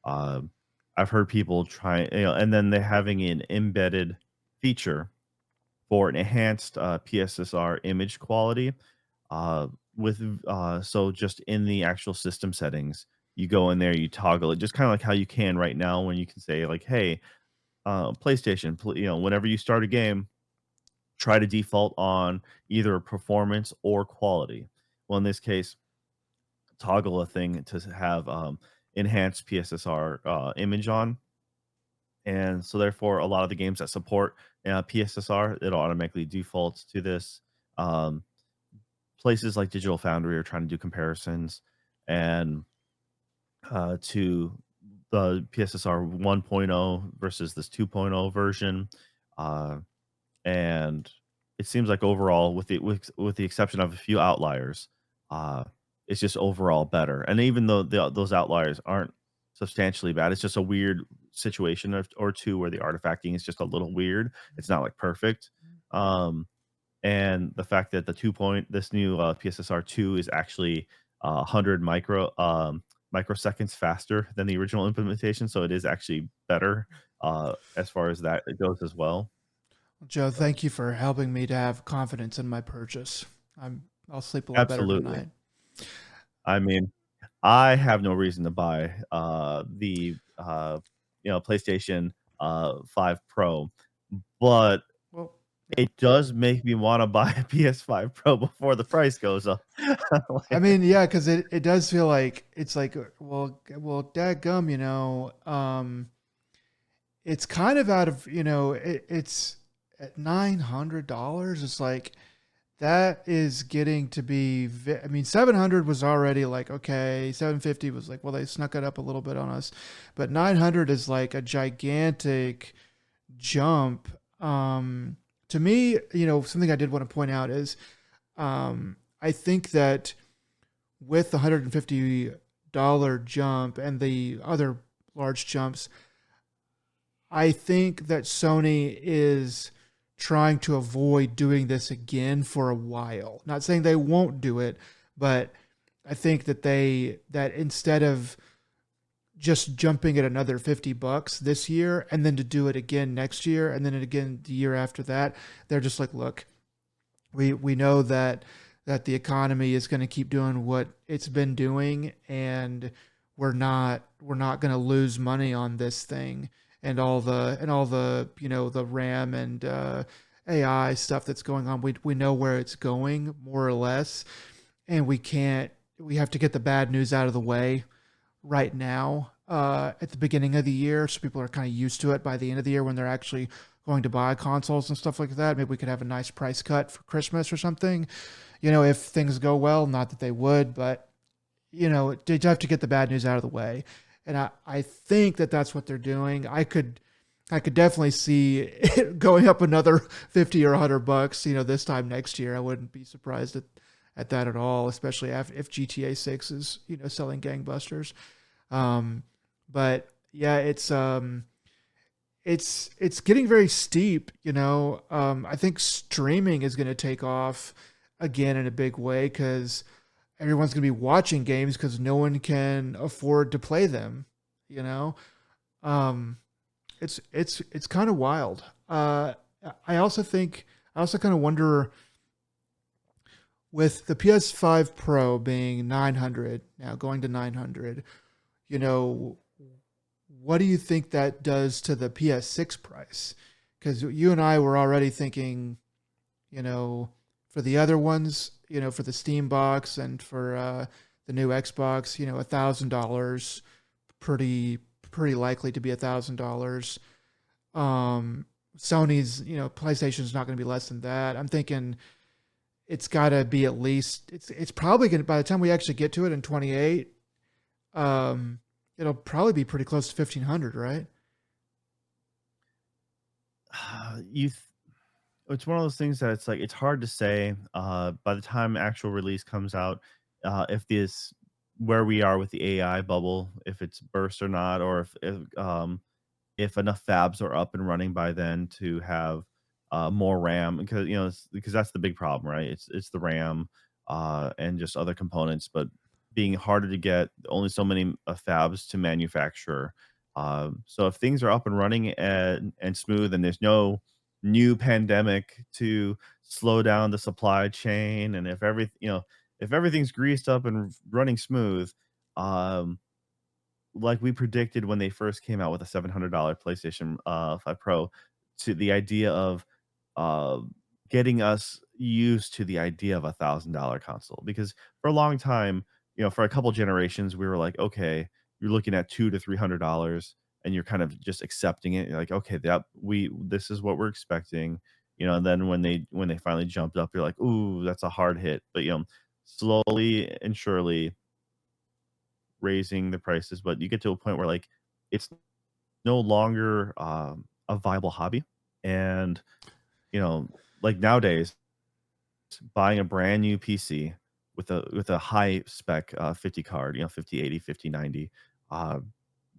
Um, I've heard people try, and then they're having an embedded feature for an enhanced PSSR image quality. So just in the actual system settings, you go in there, you toggle it, just kind of like how you can right now, when you can say like, "Hey, PlayStation, whenever you start a game, try to default on either performance or quality." Well, in this case, toggle a thing to have enhanced PSSR image on, and so therefore a lot of the games that support PSSR, it automatically defaults to this. Um, Places like Digital Foundry are trying to do comparisons, and to the PSSR 1.0 versus this 2.0 version. Uh, and it seems like overall, with the exception of a few outliers, uh, it's just overall better. And even though those outliers aren't substantially bad, it's just a weird situation or two where the artifacting is just a little weird. It's not like perfect. Um, and the fact that this new PSSR 2 is actually 100 microseconds faster than the original implementation, so it is actually better as far as that it goes as well. Well, Joe, thank you for helping me to have confidence in my purchase. I'll sleep a lot better Absolutely. tonight. I mean, I have no reason to buy the PlayStation 5 Pro, but Well, yeah. it does make me want to buy a PS5 Pro before the price goes up. I mean, yeah, because it does feel like it's like, well, dadgum, it's kind of out of, it's at $900. It's like, That is getting to be, I mean, 700 was already like, okay, 750 was like, well, they snuck it up a little bit on us. But 900 is like a gigantic jump. To me, something I did want to point out is I think that with the $150 jump and the other large jumps, I think that Sony is trying to avoid doing this again for a while. Not saying they won't do it, but I think that that instead of just jumping at another $50 this year and then to do it again next year and then again the year after that, they're just like, look, we know that the economy is going to keep doing what it's been doing, and we're not going to lose money on this thing and all the the RAM and AI stuff that's going on. We know where it's going more or less, and we have to get the bad news out of the way right now at the beginning of the year, so people are kind of used to it by the end of the year when they're actually going to buy consoles and stuff like that. Maybe we could have a nice price cut for Christmas or something. If things go well, not that they would, but they have to get the bad news out of the way. And I think that that's what they're doing. I could definitely see it going up another 50 or $100, this time next year. I wouldn't be surprised at that at all, especially if GTA 6 is, selling gangbusters. Um, but yeah, it's getting very steep. I think streaming is going to take off again in a big way because everyone's going to be watching games because no one can afford to play them. You know, um, it's kind of wild. I also think I also kind of wonder with the PS5 Pro being 900 now going to 900. You know, what do you think that does to the PS6 price? Because you and I were already thinking, you know, for the other ones, for the Steam box and for the new Xbox, $1,000, pretty pretty likely to be $1,000. Um, Sony's, PlayStation's not going to be less than that. I'm thinking it's got to be at least it's probably going to by the time we actually get to it in 28, um, it'll probably be pretty close to 1,500, right? you th- it's one of those things that it's like it's hard to say by the time actual release comes out if this where we are with the AI bubble, if it's burst or not, or if enough fabs are up and running by then to have more RAM, because because that's the big problem, right? It's the RAM and just other components, but being harder to get, only so many fabs to manufacture. So if things are up and running and smooth, and there's no new pandemic to slow down the supply chain, and if everything's greased up and running smooth, um, like we predicted when they first came out with a $700 PlayStation 5 Pro, to the idea of uh, getting us used to the idea of $1,000 console. Because for a long time, for a couple generations, we were like, okay, you're looking at $200 to $300, and you're kind of just accepting it. You're like, okay, this is what we're expecting. And then when they finally jumped up, you're like, ooh, that's a hard hit. But slowly and surely raising the prices, but you get to a point where like it's no longer a viable hobby. And you know, like nowadays, buying a brand new PC with a high spec 50 card, 5080, 5090, uh,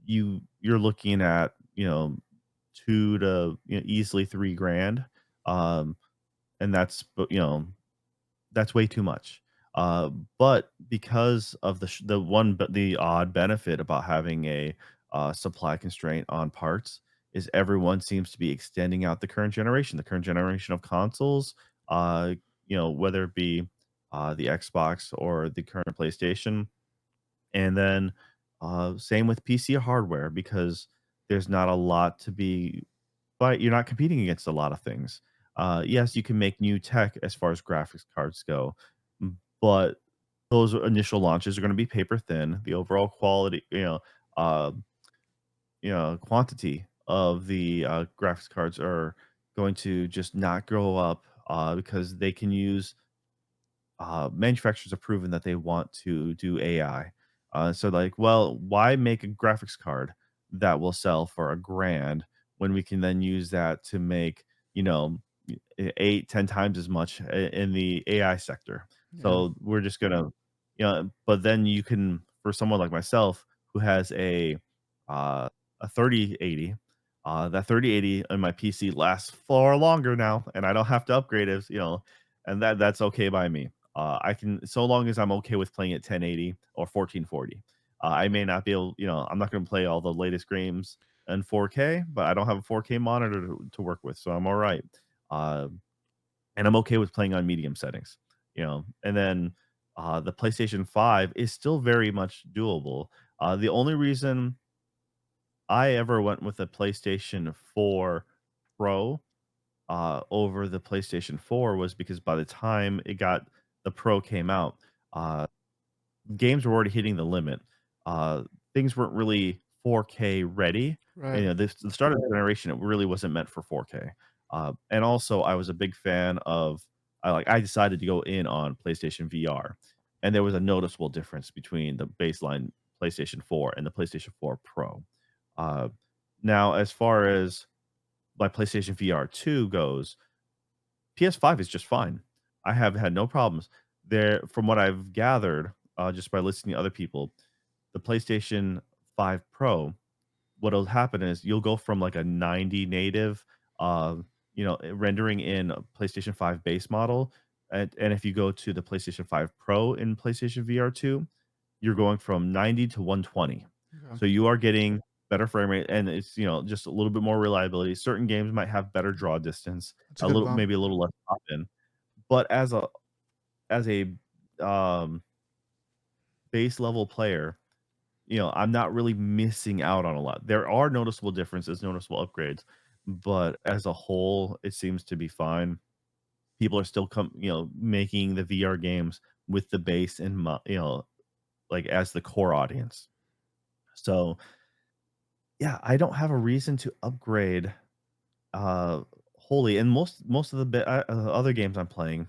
you're looking at two to easily 3 grand, um, and that's way too much. Uh, but because of the odd benefit about having a supply constraint on parts is everyone seems to be extending out the current generation of consoles. Uh, whether it be the Xbox or the current PlayStation, and then same with PC hardware, because there's not a lot to be, but you're not competing against a lot of things. Yes, you can make new tech as far as graphics cards go, but those initial launches are going to be paper thin. The overall quality, uh, quantity of the graphics cards are going to just not grow up because they can use manufacturers have proven that they want to do AI. So like, well, why make a graphics card that will sell for a grand when we can then use that to make, you know, 8, 10 times as much in the AI sector. Yeah. So we're just gonna, but then you can, for someone like myself who has uh, a 3080, that 3080 on my PC lasts far longer now, and I don't have to upgrade it, and that's okay by me. I can, so long as I'm okay with playing at 1080 or 1440. I may not be able, I'm not going to play all the latest games in 4K, but I don't have a 4K monitor to work with, so I'm all right. Uh, and I'm okay with playing on medium settings, And then the PlayStation 5 is still very much doable. The only reason I ever went with a PlayStation 4 Pro over the PlayStation 4 was because by the time the Pro came out, uh, games were already hitting the limit. Uh, Things weren't really 4K ready. Right. The start of the generation, it really wasn't meant for 4K. And also, I was a big fan of. I decided to go in on PlayStation VR, and there was a noticeable difference between the baseline PlayStation 4 and the PlayStation 4 Pro. Uh, Now, as far as my PlayStation VR 2 goes, PS5 is just fine. I have had no problems. From what I've gathered, just by listening to other people, the PlayStation 5 Pro, what'll happen is you'll go from like a 90 native, rendering in a PlayStation 5 base model, and if you go to the PlayStation 5 Pro in PlayStation VR 2, you're going from 90 to 120. Okay. So you are getting better frame rate, and it's, just a little bit more reliability. Certain games might have better draw distance, That's a good bump. maybe a little less pop-in. But as a, um, base level player, I'm not really missing out on a lot. There are noticeable differences, noticeable upgrades, but as a whole, it seems to be fine. People are still making the VR games with the base in like as the core audience. So, yeah, I don't have a reason to upgrade uh wholly, and most of the other games I'm playing,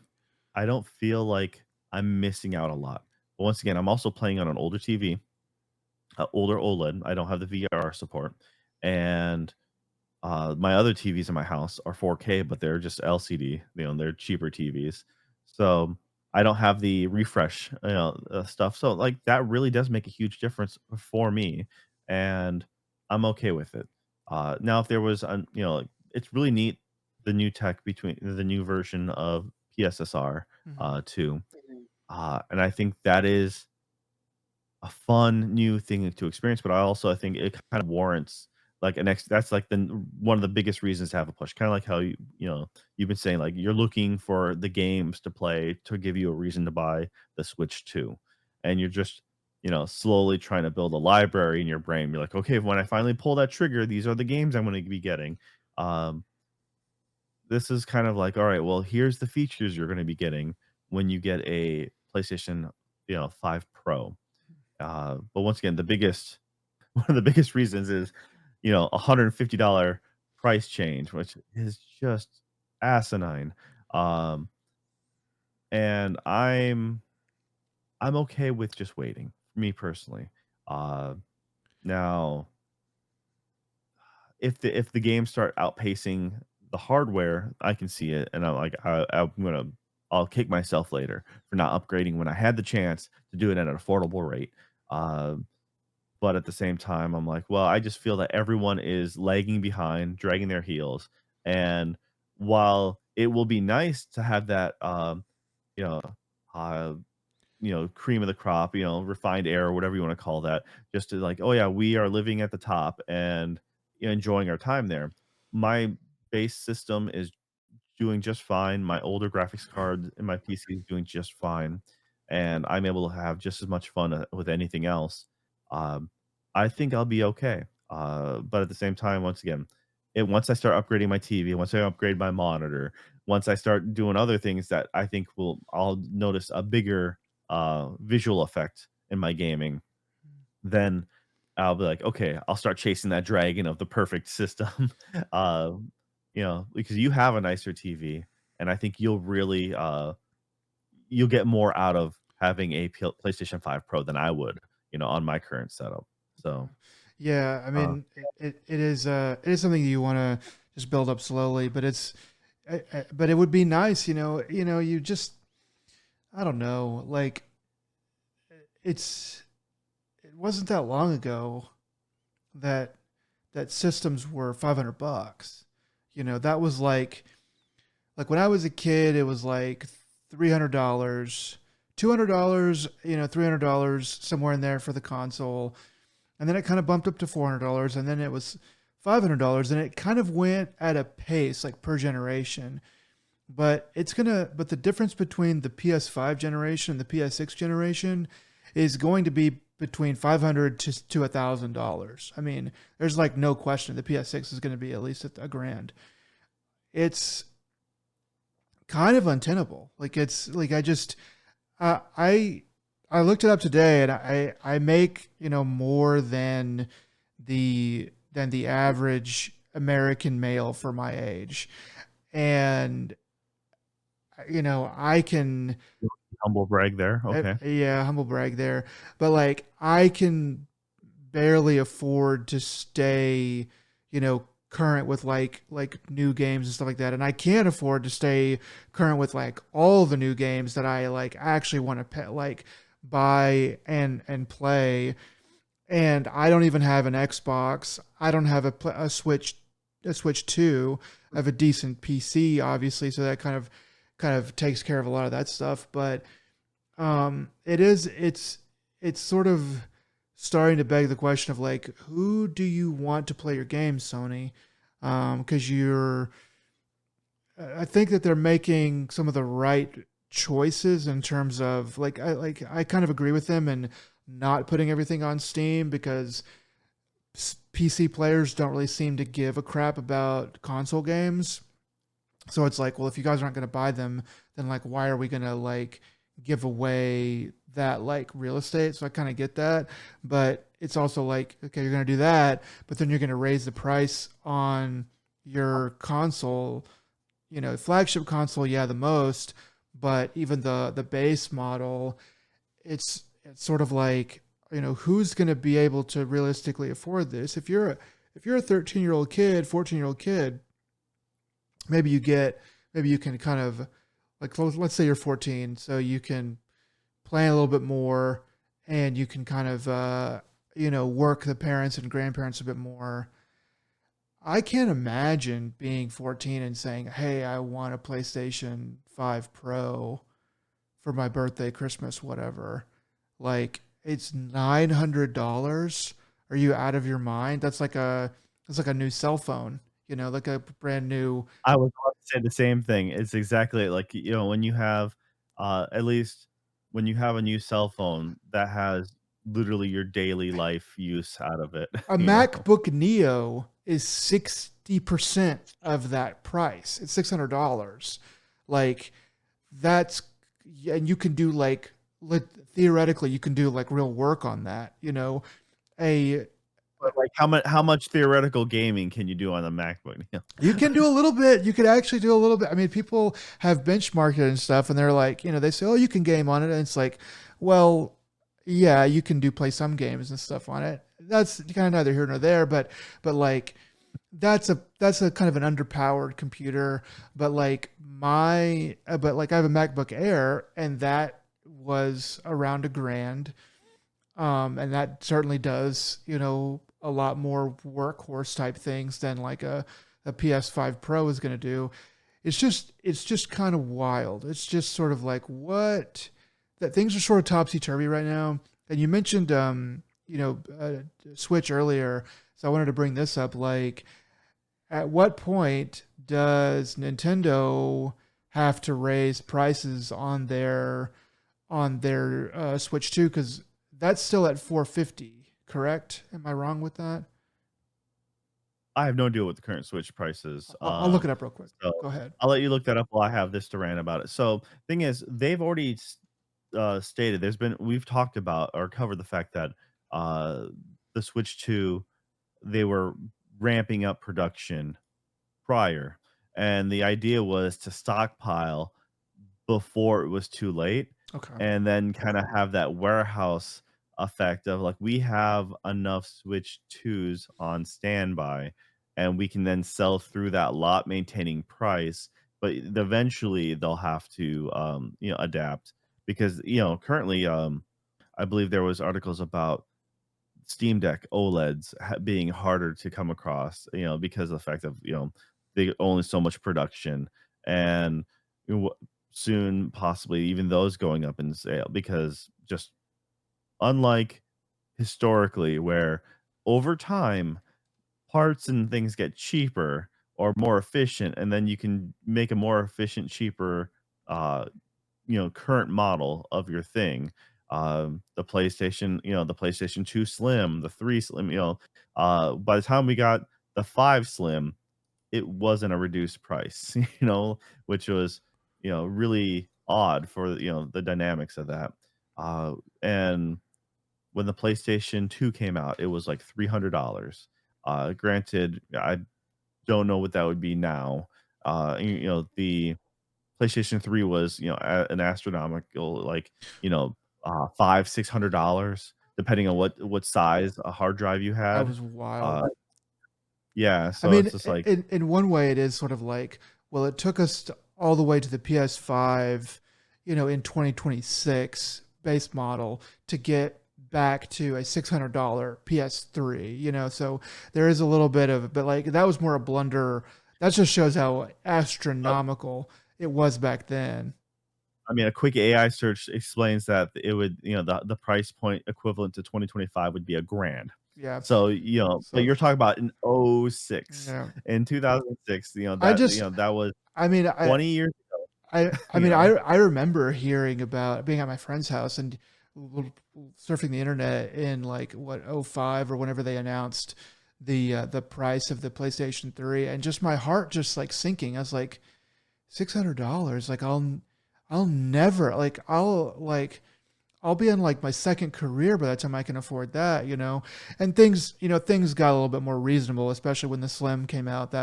I don't feel like I'm missing out a lot. But once again, I'm also playing on an older TV, older OLED. I don't have the VR support, and my other TVs in my house are 4K, but they're just LCD. They're cheaper TVs, so I don't have the refresh, stuff. So like that really does make a huge difference for me, and I'm okay with it. Now, if there was, it's really neat, the new tech between the new version of PSSR Hmm. 2, and I think that is a fun new thing to experience, but I think it kind of warrants like an ex that's like one of the biggest reasons to have a push. Kinda like how you've been saying, like, you're looking for the games to play to give you a reason to buy the Switch 2. And you're just, slowly trying to build a library in your brain. You're like, "Okay, when I finally pull that trigger, these are the games I'm gonna be getting." Um, this is kind of like, "All right, well, here's the features you're gonna be getting when you get a PlayStation, 5 Pro." But once again, the biggest one of the biggest reasons is, $150 price change, which is just asinine. Um, and I'm okay with just waiting, me personally. Uh, Now, if the games start outpacing the hardware, I can see it, and I'll kick myself later for not upgrading when I had the chance to do it at an affordable rate. Um But at the same time, I'm like, well, I just feel that everyone is lagging behind, dragging their heels. And while it will be nice to have that, you know, uh, cream of the crop, refined air, whatever you want to call that, just to like, oh yeah, we are living at the top and enjoying our time there. My base system is doing just fine. My older graphics card in my PC is doing just fine, and I'm able to have just as much fun, with anything else. Um, I think I'll be okay. But at the same time, once again, once I start upgrading my TV, once I upgrade my monitor, once I start doing other things that I think I'll notice a bigger visual effect in my gaming, then I'll be like, okay, I'll start chasing that dragon of the perfect system. Because you have a nicer TV, and I think you'll really, you'll get more out of having a PlayStation 5 Pro than I would, on my current setup. So, Yeah, I uh, mean, it is something you want to just build up slowly, but but it would be nice, you just I don't know, like it's it wasn't that long ago that systems were $500. That was like when I was a kid, it was like $300, $200, $300 somewhere in there for the console, and then it kind of bumped up to $400, and then it was $500, and it kind of went at a pace like per generation. But the difference between the PS5 generation and the PS6 generation is going to be between $500 to $1,000. I mean, there's like no question the PS6 is going to be at least a grand. It's kind of untenable. Like it's like uh, I I looked it up today, and I make more than the average American male for my age, and I can humble brag there. Okay. yeah, humble brag there, but like I can barely afford to stay, current with like new games and stuff like that, and I can't afford to stay current with like all the new games that I like actually want to like buy and play. And I don't even have an Xbox. I don't have a Switch 2. I have a decent PC, obviously, so that kind of takes care of a lot of that stuff. But it's sort of starting to beg the question of like, who do you want to play your games, Sony? Because I think that they're making some of the right choices in terms of I kind of agree with them and not putting everything on Steam because PC players don't really seem to give a crap about console games. So it's like, well, if you guys aren't going to buy them, then like, why are we going to like give away that like real estate? So I kind of get that, but it's also like, okay, you're going to do that, but then you're going to raise the price on your console, flagship console, yeah, the most, but even the base model, it's sort of like, who's going to be able to realistically afford this? If you're a 13-year-old kid, 14-year-old kid, maybe you can kind of like let's say you're 14, so you can plan a little bit more, and you can kind of work the parents and grandparents a bit more. I can't imagine being 14 and saying, "Hey, I want a PlayStation 5 Pro for my birthday, Christmas, whatever." Like it's $900. Are you out of your mind? That's like a new cell phone, like a brand new. I was about to say the same thing. It's exactly like, when you have, at least when you have a new cell phone that has literally your daily life use out of it, A you know? MacBook Neo is 60% of that price. It's $600. Like that's yeah, and you can do like theoretically you can do like real work on that, A But, like, how much theoretical gaming can you do on the MacBook? You can do a little bit. You could actually do a little bit. I mean, people have benchmarked it and stuff, and they're like, they say, "Oh, you can game on it," and it's like, well, yeah, you can play some games and stuff on it. That's kind of neither here nor there, but like, that's a kind of an underpowered computer. But like but like I have a MacBook Air, and that was around a grand, and that certainly does, a lot more workhorse type things than like a PS5 Pro is going to do. It's just kind of wild. It's just sort of like what that things are sort of topsy turvy right now. And you mentioned, Switch earlier, so I wanted to bring this up. Like, at what point does Nintendo have to raise prices on their Switch 2? Because that's still at 450, correct? Am I wrong with that? I have no idea what the current Switch price is, I'll look it up real quick. so Go ahead. I'll let you look that up while I have this to rant about it. So, thing is, they've already stated we've talked about or covered the fact that, uh, the Switch 2, they were ramping up production prior, and the idea was to stockpile before it was too late, Okay. and then kinda have that warehouse effect of, like, we have enough Switch 2s on standby, and we can then sell through that lot maintaining price, but eventually they'll have to, adapt because, currently, I believe there was articles about Steam Deck OLEDs being harder to come across, because of the fact of, they only so much production and w soon possibly even those going up in sale because just unlike historically where over time parts and things get cheaper or more efficient, and then you can make a more efficient, cheaper, uh, current model of your thing. The PlayStation 2 Slim, the 3 Slim, by the time we got the 5 Slim, it wasn't a reduced price, which was, really odd for, the dynamics of that. And when the PlayStation 2 came out, it was like $300. Granted, I don't know what that would be now. The PlayStation 3 was, an astronomical, like, five, $600, depending on what size a hard drive you That had. was wild. Uh, yeah, I so mean, it's just like, in one way, it is sort of like, well, it took us all the way to the PS5, in 2026 base model to get back to a $600 PS3, so there is a little bit of, but like that was more a blunder. That just shows how uh, astronomical it was back then. I mean, a quick AI search explains that it would, the price point equivalent to 2025 would be a grand. Yeah. So, but So, you're talking about in '06. yeah. In 2006, I just, that was I mean, 20 years I you mean, know? I remember hearing about being at my friend's house and surfing the internet in like what '05 or whenever they announced the price of the PlayStation 3, and just my heart just like sinking. I was like, $600, like I'll never, like I'll be in like my second career by the time I can afford that. And things got a little bit more reasonable, especially when the Slim came out.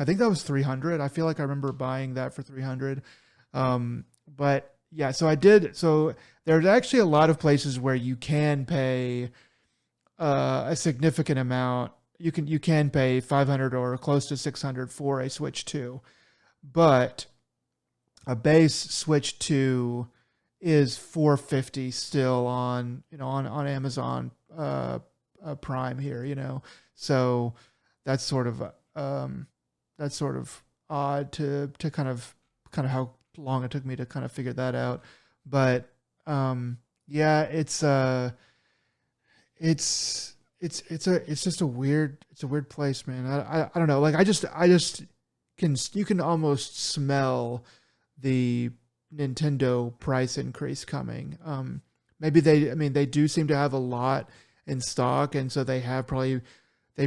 I think that was 300. I feel like I remember buying that for 300. But yeah, so I did. So there's actually a lot of places where you can pay a significant amount. You can pay 500 or close to 600 for a Switch 2, but a base Switch 2 is 450 still on on Amazon Prime here. So that's sort of um that's sort of odd to kind of how long it took me to kind of figure that out. But yeah, it's just a weird place, man. I don't know. Like I just you can almost smell the Nintendo price increase coming. Maybe I mean, they do seem to have a lot in stock, and so they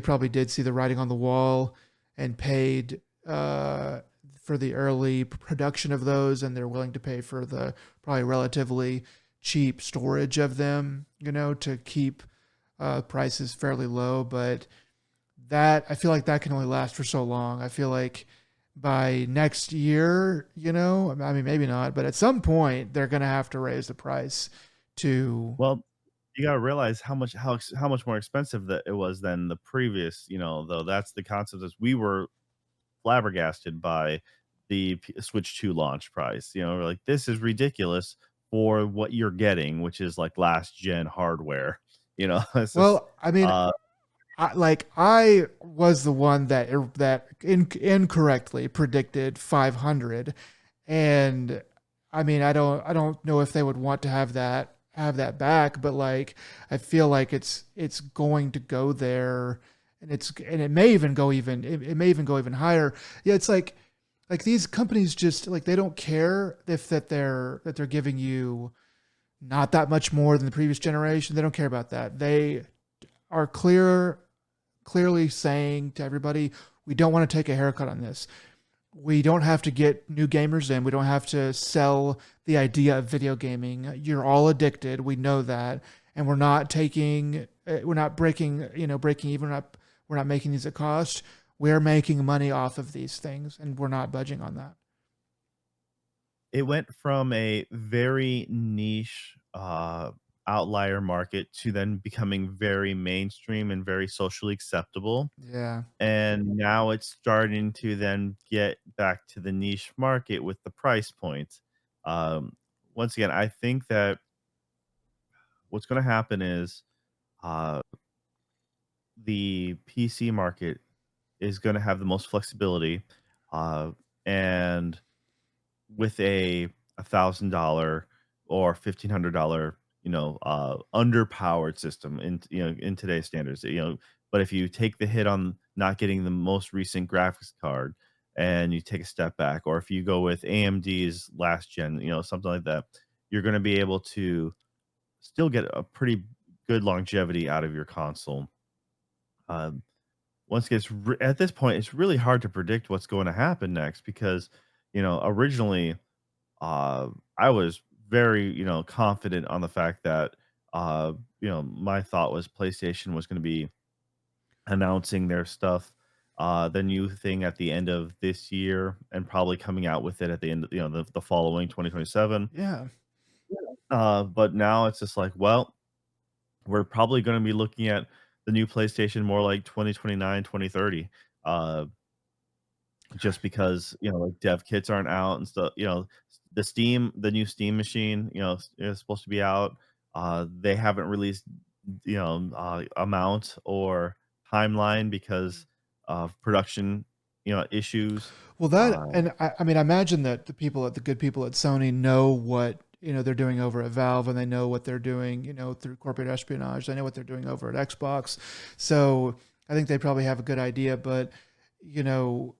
probably did see the writing on the wall and paid for the early production of those, and they're willing to pay for the probably relatively cheap storage of them, to keep prices fairly low. But that I feel like that can only last for so long. I feel like by next year, I mean, maybe not, but at some point they're going to have to raise the price to, Well, you gotta realize how much more expensive that it was than the previous, though that's the concept is we were flabbergasted by the Switch 2 launch price, we're like, "This is ridiculous for what you're getting," which is, like, last gen hardware, It's just, well, I mean, uh I was the one that incorrectly predicted 500, and I mean, I don't know if they would want to have that back, but like I feel like it's going to go there, and it may even go even higher. Yeah, it's like these companies just like they don't care if that they're giving you not that much more than the previous generation. They don't care about that. They are clearly saying to everybody, we don't want to take a haircut on this. We don't have to get new gamers in. We don't have to sell the idea of video gaming. You're all addicted. We know that. And we're not breaking even. We're not making these at cost. We're making money off of these things, and we're not budging on that. it went from a very niche, outlier market to then becoming very mainstream and very socially acceptable, Yeah. and now it's starting to then get back to the niche market with the price point. Once again, I think that what's gonna happen is, uh, the PC market is gonna have the most flexibility, uh, and with a $1,000 or $1,500, underpowered system in today's standards, but if you take the hit on not getting the most recent graphics card and you take a step back, or if you go with AMD's last gen, something like that, you're gonna be able to still get a pretty good longevity out of your console. Um, once it gets at this point, it's really hard to predict what's going to happen next because, originally uh, I was very, confident on the fact that, my thought was PlayStation was going to be announcing their stuff, the new thing at the end of this year, and probably coming out with it at the end, the following 2027. Yeah. But now it's just like, well, we're probably going to be looking at the new PlayStation more like 2029, 2030. Uh, just because, like, dev kits aren't out and stuff, the new Steam machine, is supposed to be out. They haven't released, amount or timeline because of production, issues. Well, Uh, I mean, I imagine that the good people at Sony know what, they're doing over at Valve, and they know what they're doing, through corporate espionage. They know what they're doing over at Xbox. So I think they probably have a good idea. But, you know,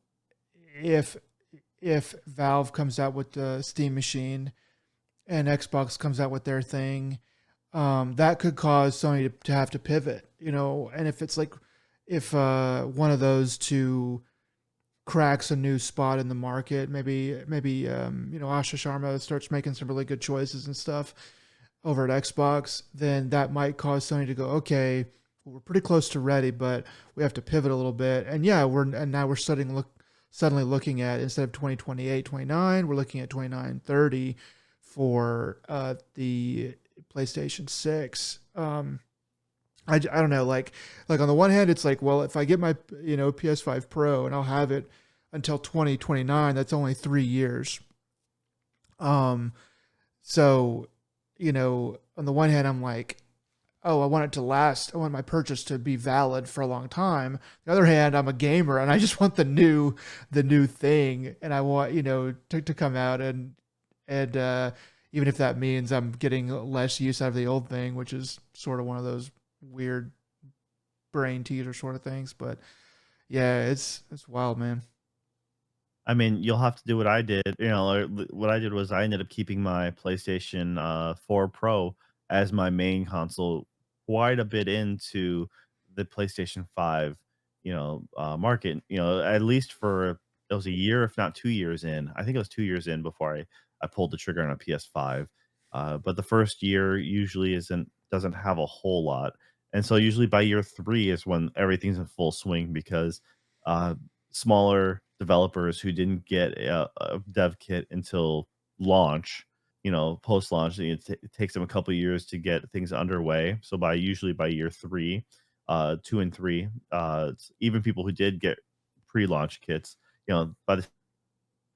if Valve comes out with the Steam machine and Xbox comes out with their thing, that could cause Sony to have to pivot, and if it's like, if one of those two cracks a new spot in the market, maybe Asha Sharma starts making some really good choices and stuff over at Xbox, then that might cause Sony to go, okay, well, we're pretty close to ready, but we have to pivot a little bit. And yeah, now we're suddenly looking at, instead of 2028, 29, we're looking at 29, 30 for the PlayStation 6. I don't know, like on the one hand, it's like, well, if I get my PS5 Pro and I'll have it until 2029, that's only 3 years. Um, so on the one hand, I'm like, oh, I want it to last. I want my purchase to be valid for a long time. The other hand, I'm a gamer and I just want the new thing, and I want to come out, and even if that means I'm getting less use out of the old thing, which is sort of one of those weird brain teaser sort of things. But yeah, it's wild, man. I mean, you'll have to do what I did. What I did was I ended up keeping my PlayStation 4 Pro as my main console quite a bit into the PlayStation 5, market. At least for it was a year, if not 2 years in. I think it was 2 years in before I pulled the trigger on a PS5. But the first year usually doesn't have a whole lot, and so usually by year 3 is when everything's in full swing because uh, smaller developers who didn't get a dev kit until launch, post launch, it takes them a couple of years to get things underway. So usually by year 3, 2 and 3, even people who did get pre-launch kits, by the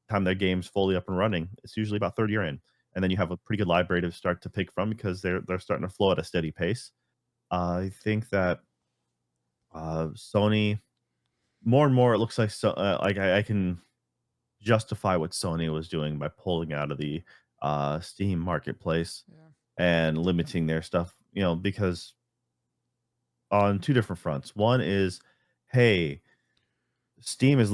time their game's fully up and running, it's usually about third year in, and then you have a pretty good library to start to pick from because they're starting to flow at a steady pace. I think that Sony, more and more, it looks like, like I can justify what Sony was doing by pulling out of the Steam marketplace Yeah. and limiting their stuff, because on two different fronts. One is, hey, Steam is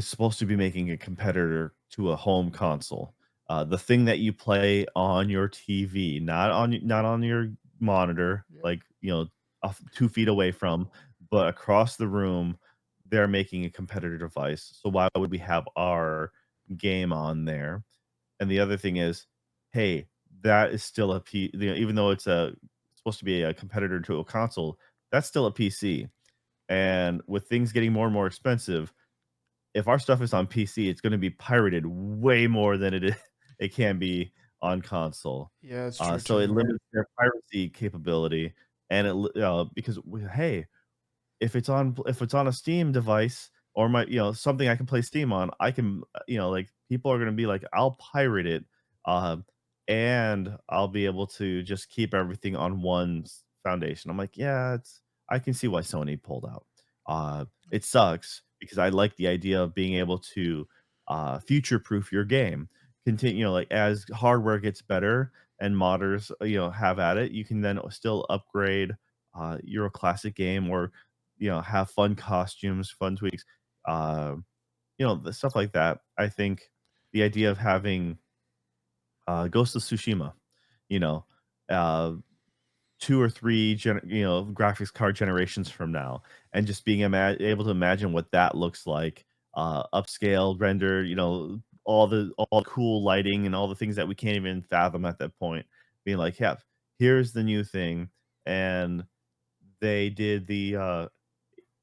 supposed to be making a competitor to a home console. The thing that you play on your TV, not on your monitor, Yeah. like, 2 feet away from, but across the room, they're making a competitor device. So why would we have our game on there? And the other thing is, hey, that is still even though supposed to be a competitor to a console, that's still a PC. And with things getting more and more expensive, if our stuff is on PC, it's gonna be pirated way more than it is it can be on console. Yeah, it's true So it too. limits their piracy capability, and because hey, if it's on a Steam device or my something I can play Steam on, I can like people are gonna be like, I'll pirate it, um, and I'll be able to just keep everything on one foundation. I'm like, yeah, it's I can see why Sony pulled out. It sucks because I like the idea of being able to future proof your game. Continue, like as hardware gets better and modders, have at it, you can then still upgrade your classic game or have fun costumes, fun tweaks, uh, the stuff like that. I think the idea of having Ghost of Tsushima, you know, uh, 2 or 3 graphics card generations from now, and just being able to imagine what that looks like, upscale, rendered, all the cool lighting and all the things that we can't even fathom at that point. Being like, "Yeah, here's the new thing," and they did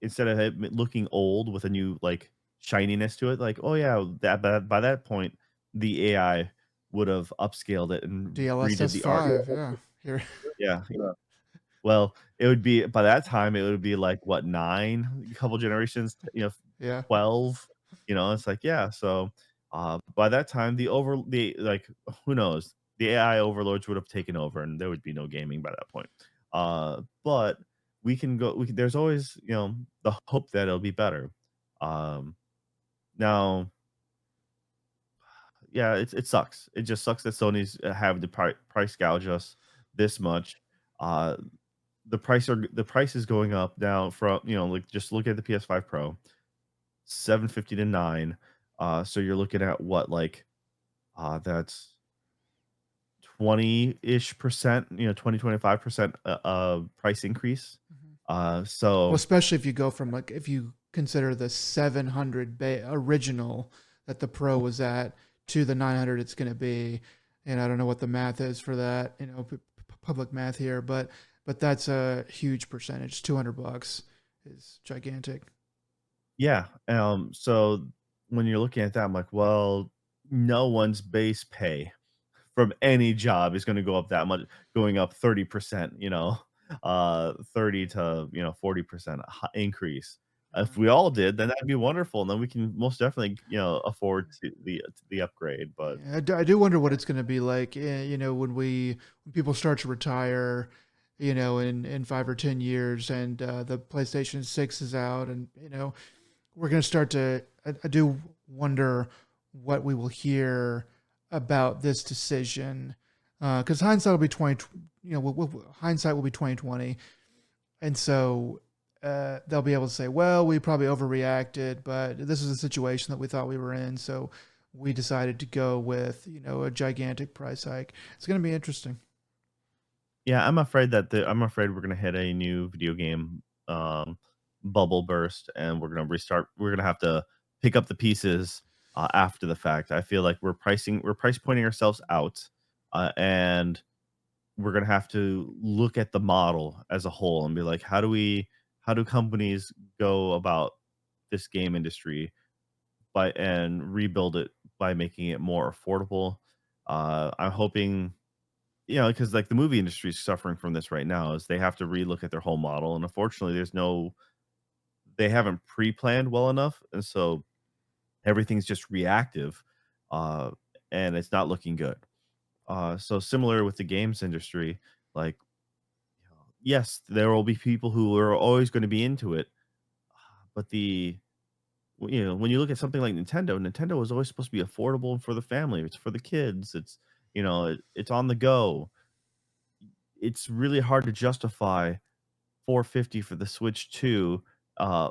instead of it looking old with a new, like, shininess to it, like, oh, yeah, that by that point, the AI would have upscaled it and redid DLSS the art. 5, yeah. Here, Yeah, yeah. Well, it would be by that time, it would be, like, what, 9? A couple generations, yeah. 12? It's like, yeah, so, by that time, who knows? The AI overlords would have taken over, and there would be no gaming by that point. But we can there's always, the hope that it'll be better. Um, Now, yeah, it sucks. It just sucks that Sony's having to price gouge us this much. Uh the price is going up now from, like, just look at the PS5 Pro, 750 to 9. So you're looking at what, like, that's 20-ish percent, 20-25% price increase. Mhm. Well, So especially if you go from like if you consider the 700 original that the Pro was at to the 900 it's going to be, and I don't know what the math is for that, public math here, but that's a huge percentage. $200 is gigantic. yeah, so when you're looking at that, I'm like, well, no one's base pay from any job is gonna go up that much, going up 30%, 30 to, 40% increase. If Yeah. we all did, then that'd be wonderful, and then we can most definitely, afford the upgrade, but Yeah, I do wonder what it's going to be like, when people start to retire, in 5 or 10 years, and the PlayStation 6 is out, and we're going to start to. I do wonder what we will hear about this decision, because hindsight will be 20. Hindsight will be 2020, and so they'll be able to say, "Well, we probably overreacted, but this is a situation that we thought we were in, so we decided to go with a gigantic price hike." It's going to be interesting. yeah, I'm afraid we're gonna hit a new video game, bubble burst, and we're gonna have to pick up the pieces, after the fact. I feel like we're price pointing ourselves out, and we're gonna have to look at the model as a whole and be like, how do companies go about this game industry and rebuild it by making it more affordable? I'm hoping, because like the movie industry is suffering from this right now, is they have to relook at their whole model, and unfortunately, they haven't pre-planned well enough, and so everything's just reactive, uh, and it's not looking good. So similar with the games industry, like, yes, there will be people who are always going to be into it, but when you look at something like Nintendo was always supposed to be affordable for the family. It's for the kids. It's on the go. It's really hard to justify 450 for the Switch 2, uh,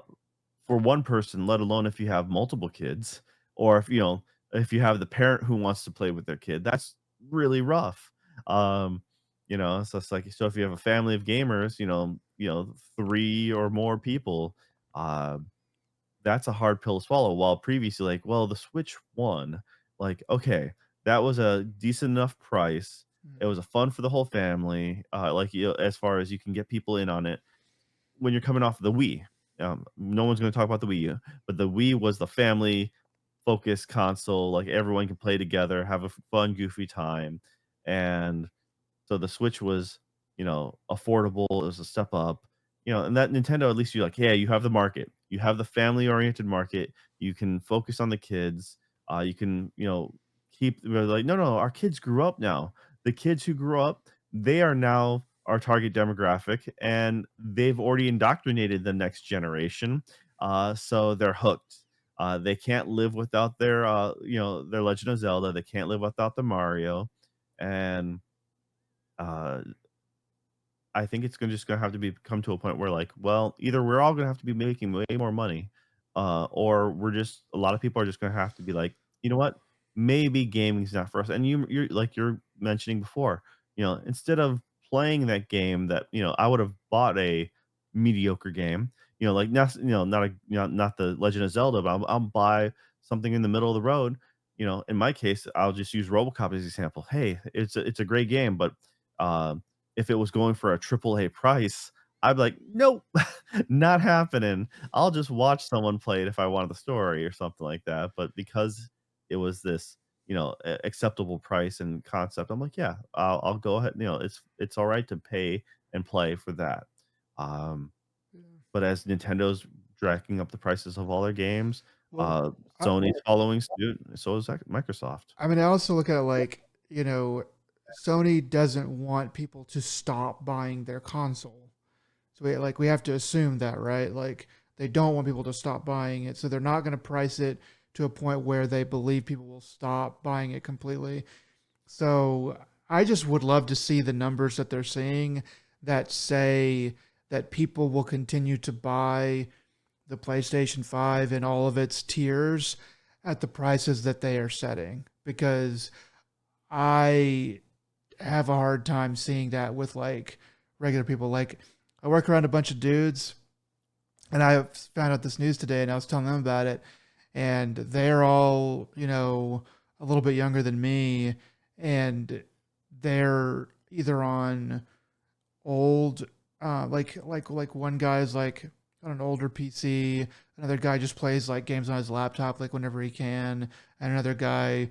for one person, let alone if you have multiple kids, or if you have the parent who wants to play with their kid, that's really rough. So it's like, so if you have a family of gamers, 3 or more people, uh, that's a hard pill to swallow. While previously, like, well, the Switch won. Like, okay, that was a decent enough price. It was Mhm. a fun for the whole family. Like, as far as you can get people in on it when you're coming off of the Wii. No one's going to taltalk about the Wii U, but the Wii was the family focused console, like everyone can play together, have a fun, goofy time, and so the Switch was, affordable, it was a step up, and that Nintendo at least you're like, "Yeah, you have the market. You have the family-oriented market. You can focus on the kids. You can, keep" they're like, "No, no, our kids grew up now. The kids who grew up, they are now our target demographic, and they've already indoctrinated the next generation, so they're hooked. They can't live without their Legend of Zelda. They can't live without the Mario, and, uh, I think it's gonna just gonna have to be come to a point where, like, well, either we're all gonna have to be making way more money, or we're just a lot of people are just gonna have to be like, "You know what? Maybe gaming's not for us." And you're mentioning before, instead of playing that game that, I would have bought a mediocre game, like, not not the Legend of Zelda, but I'll buy something in the middle of the road. In my case, I'll just use Robocop as an example. Hey, it's a great game, but, um if it was going for a triple A price, I'd be like, "Nope, not happening. I'll just watch someone play it if I wanted the story or something like that." But because it was this, acceptable price and concept, I'm like, "Yeah, I'll go ahead." It's alright to pay and play for that. Um, Yeah. but as Nintendo's jacking up the prices of all their games, Well, I, Sony's following suit, so is Microsoft. I mean, I also look at it like, Sony doesn't want people to stop buying their console. So we have to assume that, right? Like they don't want people to stop buying it. So they're not going to price it to a point where they believe people will stop buying it completely. So I just would love to see the numbers that they're seeing that say that people will continue to buy the PlayStation 5 and all of its tiers at the prices that they are setting, because I have a hard time seeing that with like regular people. Like I work around a bunch of dudes and I found out this news today and I was telling them about it, and they're all, a little bit younger than me, and they're either on old, like one guy's like on an older PC, another guy just plays like games on his laptop like whenever he can, and another guy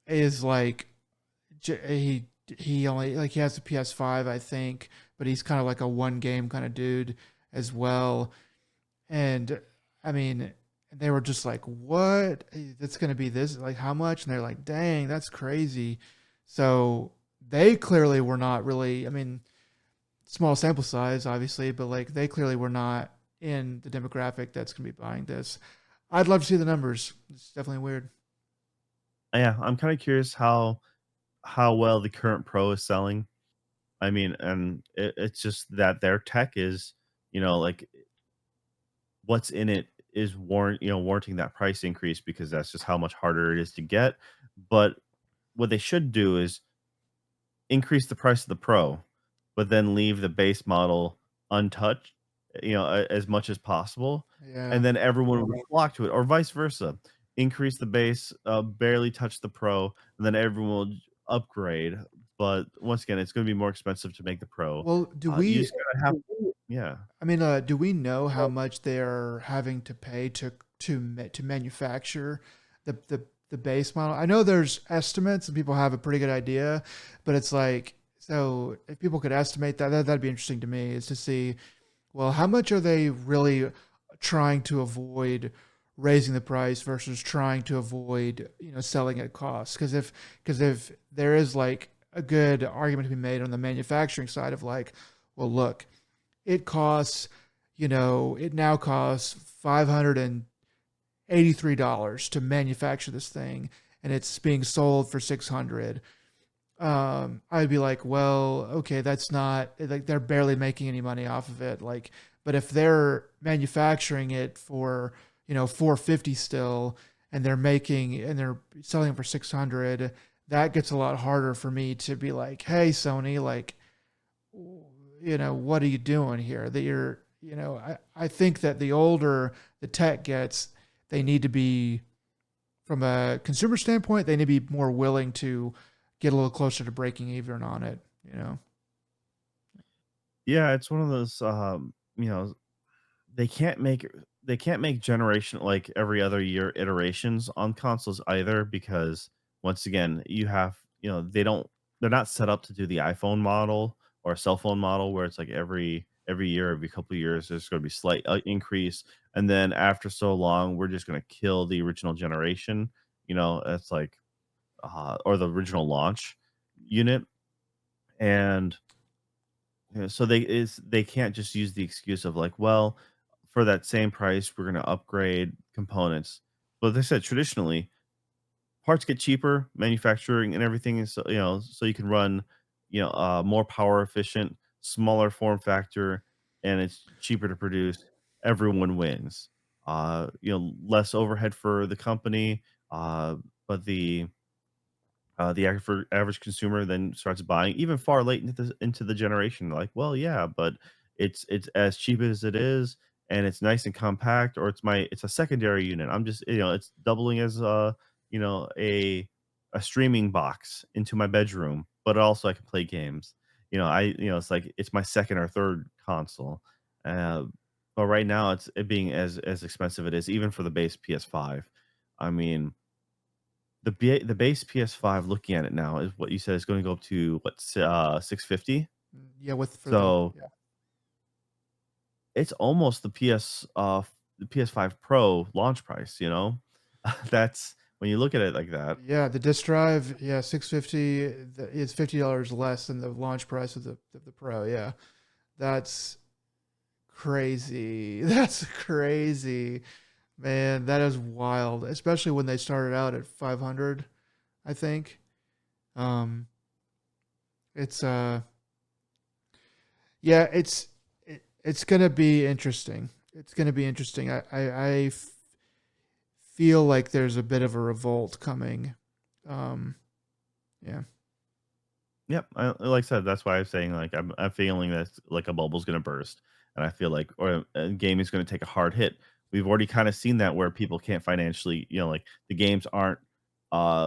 is like he only like he has a PS5 I think, but he's kind of like a one game kind of dude as well. And I mean, they were just like, "What? It's going to be this? Like how much?" And they're like, "Dang, that's crazy." So they clearly were not really. I mean, small sample size, obviously, but like they clearly were not in the demographic that's going to be buying this. I'd love to see the numbers. It's definitely weird. Yeah, I'm kinda curious how well the current Pro is selling. I mean, and it's just that their tech is, like what's in it is warranting that price increase because that's just how much harder it is to get. But what they should do is increase the price of the Pro, but then leave the base model untouched, as much as possible, Yeah. and then everyone would flock to it, or vice versa. Increase the base, barely touch the Pro, and then everyone will upgrade. But once again, it's going to be more expensive to make the Pro. Well, do You we? just gotta have, yeah. I mean, do we know how much they're having to pay to manufacture the base model? I know there's estimates and people have a pretty good idea, but it's like, so if people could estimate that, that'd be interesting to me, is to see, well, how much are they really trying to avoid raising the price versus trying to avoid, selling at cost? Because if there is like a good argument to be made on the manufacturing side of like, well, look, it costs, it now costs $583 to manufacture this thing, and it's being sold for 600. I'd be like, well, okay, that's not like they're barely making any money off of it. Like, but if they're manufacturing it for 450 still, and they're selling it for 600, that gets a lot harder for me to be like, hey, Sony, like, what are you doing here? That you're, I think that the older the tech gets, they need to be, from a consumer standpoint, they need to be more willing to get a little closer to breaking even on it. Yeah, it's one of those, they can't make it. they can't make generation like every other year iterations on consoles either because once again, you have, they're not set up to do the iPhone model or a cell phone model where it's like every year, every couple of years, there's going to be slight increase, and then after so long, we're just going to kill the original generation. It's like or the original launch unit, and so they can't just use the excuse of like, well, for that same price, we're gonna upgrade components. But they said traditionally, parts get cheaper, manufacturing and everything is so you can run, more power efficient, smaller form factor, and it's cheaper to produce. Everyone wins. Less overhead for the company, but the average consumer then starts buying even far late into the generation. Like, well, yeah, but it's as cheap as it is, and it's nice and compact, or it's a secondary unit. I'm just it's doubling as a streaming box into my bedroom, but also I can play games. It's like it's my second or third console. Uh, but right now, it being as expensive it is, even for the base PS5. I mean, the base PS5, looking at it now, is what you said is gonna go up to what, 650? Yeah, with for the So, yeah. it's almost the PS5 Pro launch price, you know? That's when you look at it like that. Yeah, the disk drive, yeah, 650 is $50 less than the launch price of the Pro. Yeah. That's crazy. That's crazy. Man, that is wild, especially when they started out at 500, I think. Um it's yeah, it's going to be interesting. It's going to be interesting. Feel like there's a bit of a revolt coming. Um yeah. Yep, like I said, that's why I'm saying, like, I'm feeling that like a bubble's gonna burst, and I feel like or gaming's gonna take a hard hit. We've already kinda seen that where people can't financially, like, the games aren't,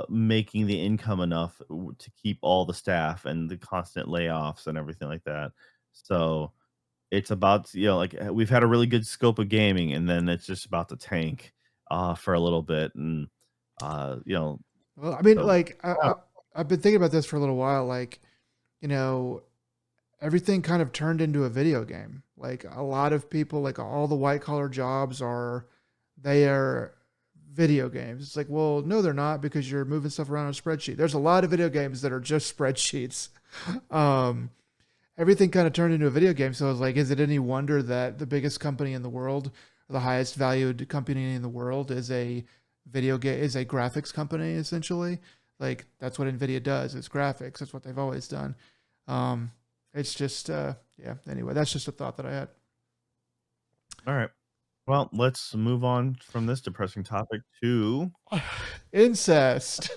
making the income enough to keep all the staff and the constant layoffs and everything like that. So, it's about, like, we've had a really good scope of gaming, and then it's just about to tank, for a little bit, and, you know, Well, I mean, so like I've been thinking about this for a little while. Like, you know, everything kind of turned into a video game. Like a lot of people, like all the white collar jobs they are video games. It's like, well, no, they're not because you're moving stuff around on a spreadsheet. There's a lot of video games that are just spreadsheets. Um, Everything kind of turned into a video game. So I was like, is it any wonder that the biggest company in the world, the highest valued company in the world, is a is a graphics company essentially? Like that's what Nvidia does. It's graphics. That's what they've always done. Um, it's just yeah. Anyway, that's just a thought that I had. alright. Well, let's move on from this depressing topic to Incest.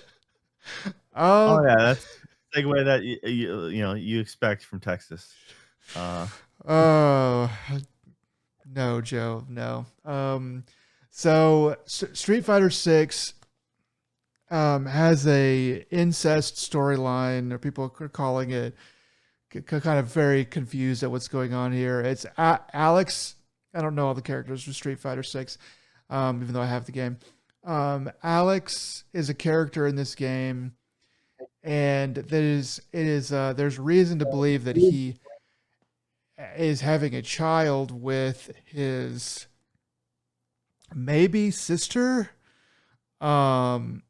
oh, Um. yeah, that's a segue that you expect from Texas. Uh, Oh no, Joe. No. So Street Fighter Six has a incest storyline, or people are calling it, kind of very confused at what's going on here. It's Alex. I don't know all the characters from Street Fighter Six, even though I have the game. Alex is a character in this game, and there's reason to believe that he is having a child with his maybe sister. Um,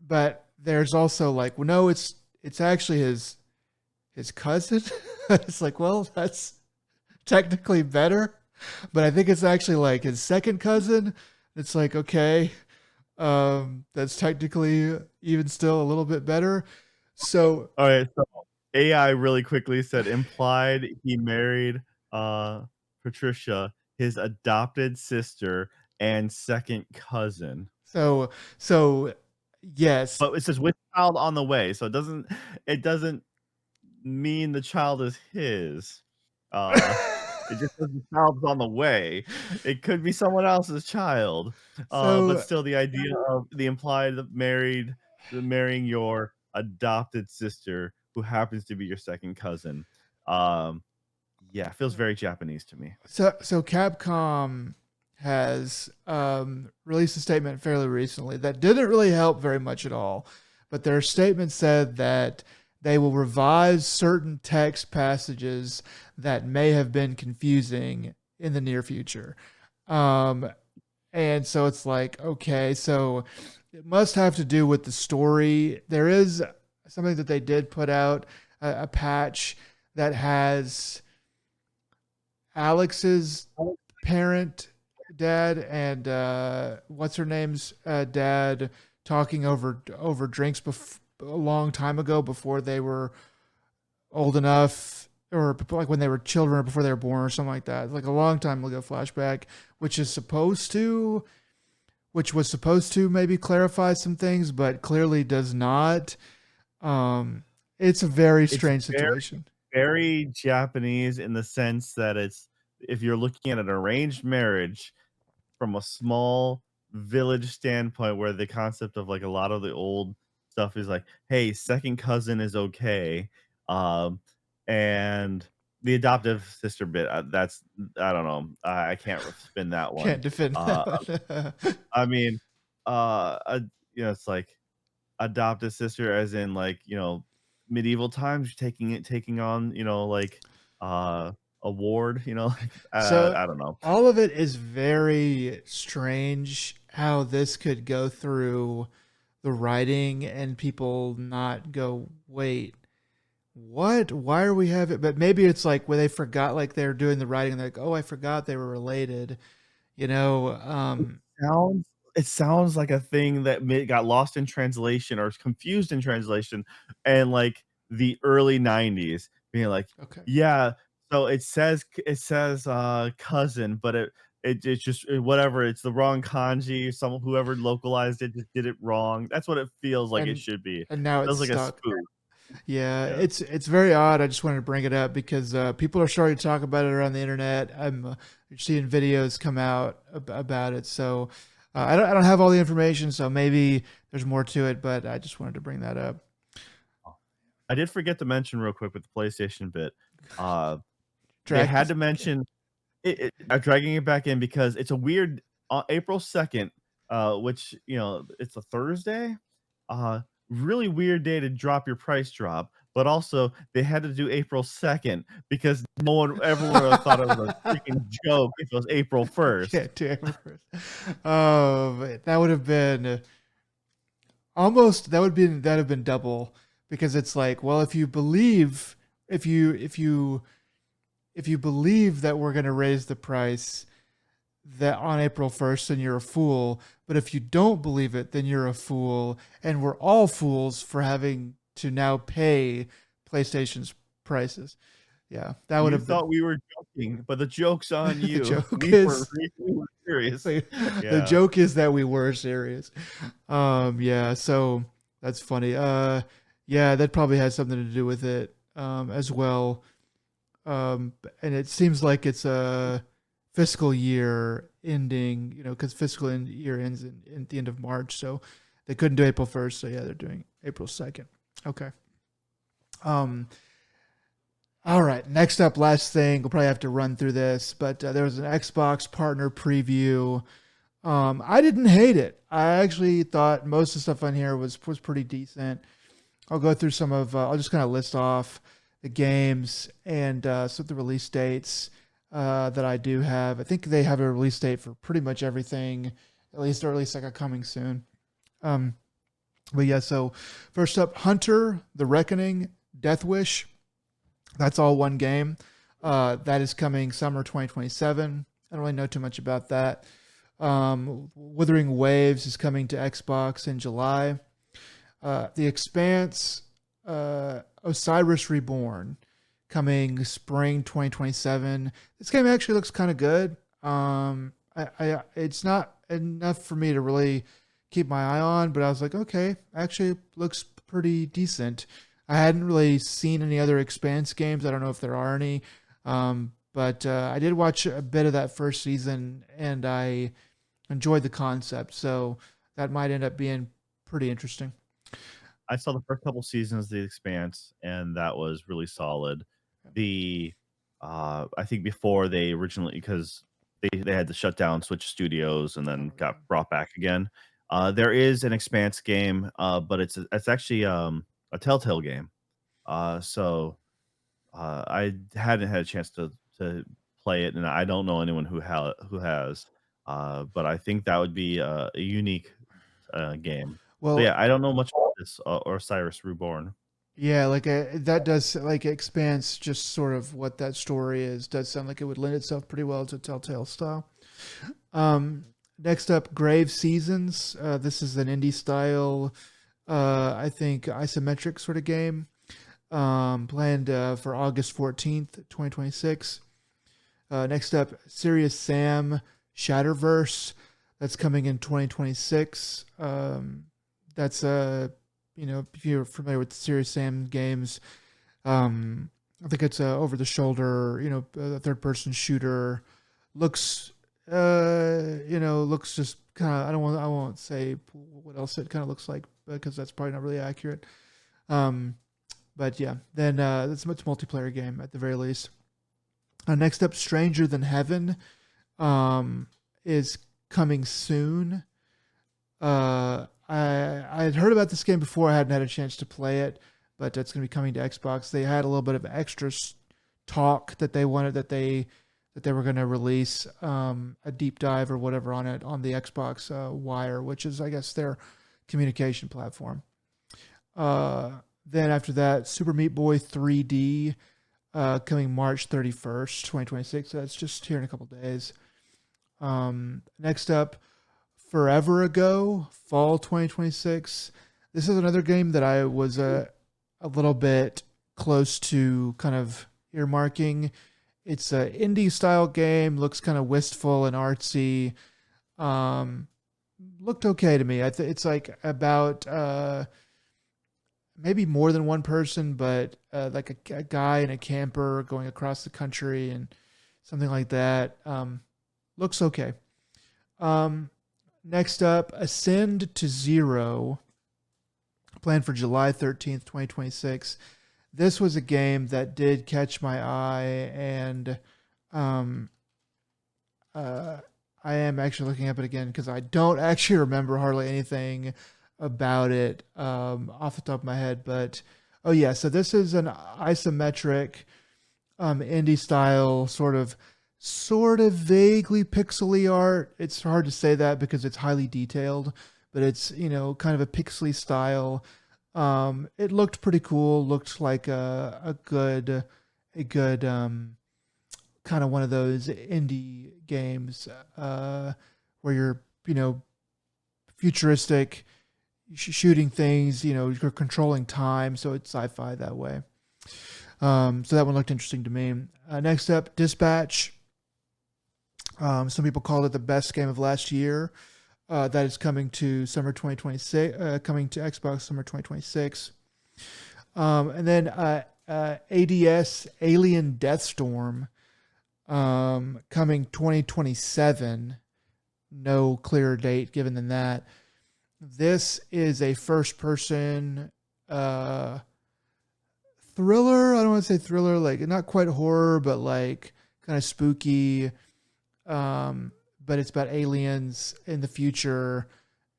but there's also like, well, no, it's actually his cousin. It's like, well, that's technically better, but I think it's actually like his second cousin. It's like, okay, that's technically even still a little bit better. So, alright, so AI really quickly said implied he married, uh, Patricia, his adopted sister and second cousin. so, so, yes. But it says with child on the way, so it doesn't mean the child is his. Uh, it just says the child's on the way. It could be someone else's child, but So, still the idea of the implied marrying your adopted sister who happens to be your second cousin. Um, yeah, feels very Japanese to me. so Capcom has released a statement fairly recently that didn't really help very much at all. But their statement said that they will revise certain text passages that may have been confusing in the near future. Um, and so it's like, okay, so it must have to do with the story. There is something that they did put out, a patch that has Alex's parent, dad, and what's her name's dad talking over drinks a long time ago before they were old enough, or like when they were children or before they were born or something like that. Like a long time ago flashback, which is supposed to, which was supposed to maybe clarify some things, but clearly does not. Um, it's a very It's strange very, situation. very Japanese in the sense that it's if you're looking at an arranged marriage from a small village standpoint where the concept of like a lot of the old stuff is like, hey, second cousin is okay. Um, and the adoptive sister bit, that's I don't know. I can't spin that one. Can't defend Uh, that one. I mean, it's like adopted sister as in like, medieval times taking on, like, uh, a ward, like, So I don't know. all of it is very strange how this could go through the writing and people not go, wait, what? Why are we having? But maybe it's like where they forgot, like they're doing the writing, and they're like, oh, I forgot they were related. You know, Sounds it sounds like a thing that got lost in translation or is confused in translation and, like, the early '90s being like, okay. "Yeah, so it says, cousin, but it's just whatever, it's the wrong kanji, whoever localized it just did it wrong." That's what it feels like it And should be. now it's Feels like a stuck. spoof. Yeah, Yeah. it's very odd. I just wanted to bring it up because people are starting to talk about it around the internet. I'm seeing videos come out about it. So I don't have all the information, so maybe there's more to it. But I just wanted to bring that up. I did forget to mention real quick with the PlayStation bit, uh, they Drag had this to back in. mention I'm dragging it back in because it's a weird April 2nd, which, it's a Thursday, really weird day to drop your price drop, but also they had to do April 2nd because no one ever would have thought it was a freaking joke if it was April 1st. Yeah, to that would have been almost that have been double because it's like, well, if you believe if you believe that we're going to raise the price that on April 1st, then you're a fool. But if you don't believe it, then you're a fool. And we're all fools for having to now pay PlayStation's prices. Yeah, that would You have been thought we were joking, but the joke's on the you. joke We were is we were serious. the Yeah. joke is that we were serious. Yeah, so that's funny. Yeah, that probably has something to do with it as well. And it seems like it's a fiscal year ending, because year ends in the end of March, so they couldn't do April 1st. So yeah, they're doing April 2nd. Okay. Um. All right. Next up, last thing. We'll probably have to run through this, but there was an Xbox partner preview. I didn't hate it. I actually thought most of the stuff on here was pretty decent. I'll go through some of. I'll just kind of list off the games and some of the release dates that I do have. I think they have a release date for pretty much everything, or at least like a coming soon. Um, but yeah, so first up, Hunter: The Reckoning, Death Wish. That's all one game. That is coming summer 2027. I don't really know too much about that. Wuthering Waves is coming to Xbox in July. The Expanse, Osiris Reborn, coming spring 2027. This game actually looks kind of good. It's not enough for me to really keep my eye on, but I was like, okay, actually looks pretty decent. I hadn't really seen any other Expanse games. I don't know if there are any, but I did watch a bit of that first season, and I enjoyed the concept. So that might end up being pretty interesting. I saw the first couple seasons of The Expanse, and that was really solid. The I think before they originally because they had to shut down Switch Studios and then Oh got yeah. brought back again. There is an Expanse game, but it's actually, a Telltale game. So, I hadn't had a chance to play it, and I don't know anyone who has, but I think that would be a unique, game. But, Well, yeah, I don't know much about this, or Cyrus Reborn. yeah, like that does like expands just sort of what that story is. Does sound like it would lend itself pretty well to Telltale style. Um, Next up, Grave Seasons. This is an indie style, I think isometric sort of game. Planned for August 14th, 2026. Next up, Serious Sam Shatterverse. That's coming in 2026. That's if you're familiar with the Serious Sam games, I think it's a over the shoulder, a third person shooter. Looks, looks just kind of. I won't say what else it kind of looks like because that's probably not really accurate. Um, but yeah, then it's a multiplayer game at the very least. Next up, Stranger Than Heaven is coming soon. I had heard about this game before. I hadn't had a chance to play it, but it's going to be coming to Xbox. They had a little bit of extra talk that they wanted that they were going to release a deep dive or whatever on it on the Xbox Wire, which is I guess their communication platform. Then after that, Super Meat Boy 3D coming March 31st, 2026. So that's just here in a couple days. Next up, Forever Ago, fall 2026. This is another game that I was a little bit close to kind of earmarking. It's an indie style game, looks kind of wistful and artsy. Um, Looked okay to me. It's like about maybe more than one person, but like a guy in a camper going across the country and something like that. Looks okay. Um, Next up, Ascend to Zero, planned for July 13th, 2026. This was a game that did catch my eye, and um, uh, I am actually looking up it again because I don't actually remember hardly anything about it off the top of my head. But oh yeah, so this is an isometric indie style sort of vaguely pixely art. It's hard to say that because it's highly detailed, but it's kind of a pixely style. It looked pretty cool. Looked like a good kind of one of those indie games where you're futuristic shooting things. You're controlling time, so it's sci-fi that way. So that one looked interesting to me. Next up, Dispatch. Some people called it the best game of last year. That is coming to summer 2026. Coming to Xbox summer 2026. And then ADS Alien Deathstorm coming 2027. No clearer date given than that. This is a first-person thriller. I don't want to say thriller, like not quite horror, but like kind of spooky. But it's about aliens in the future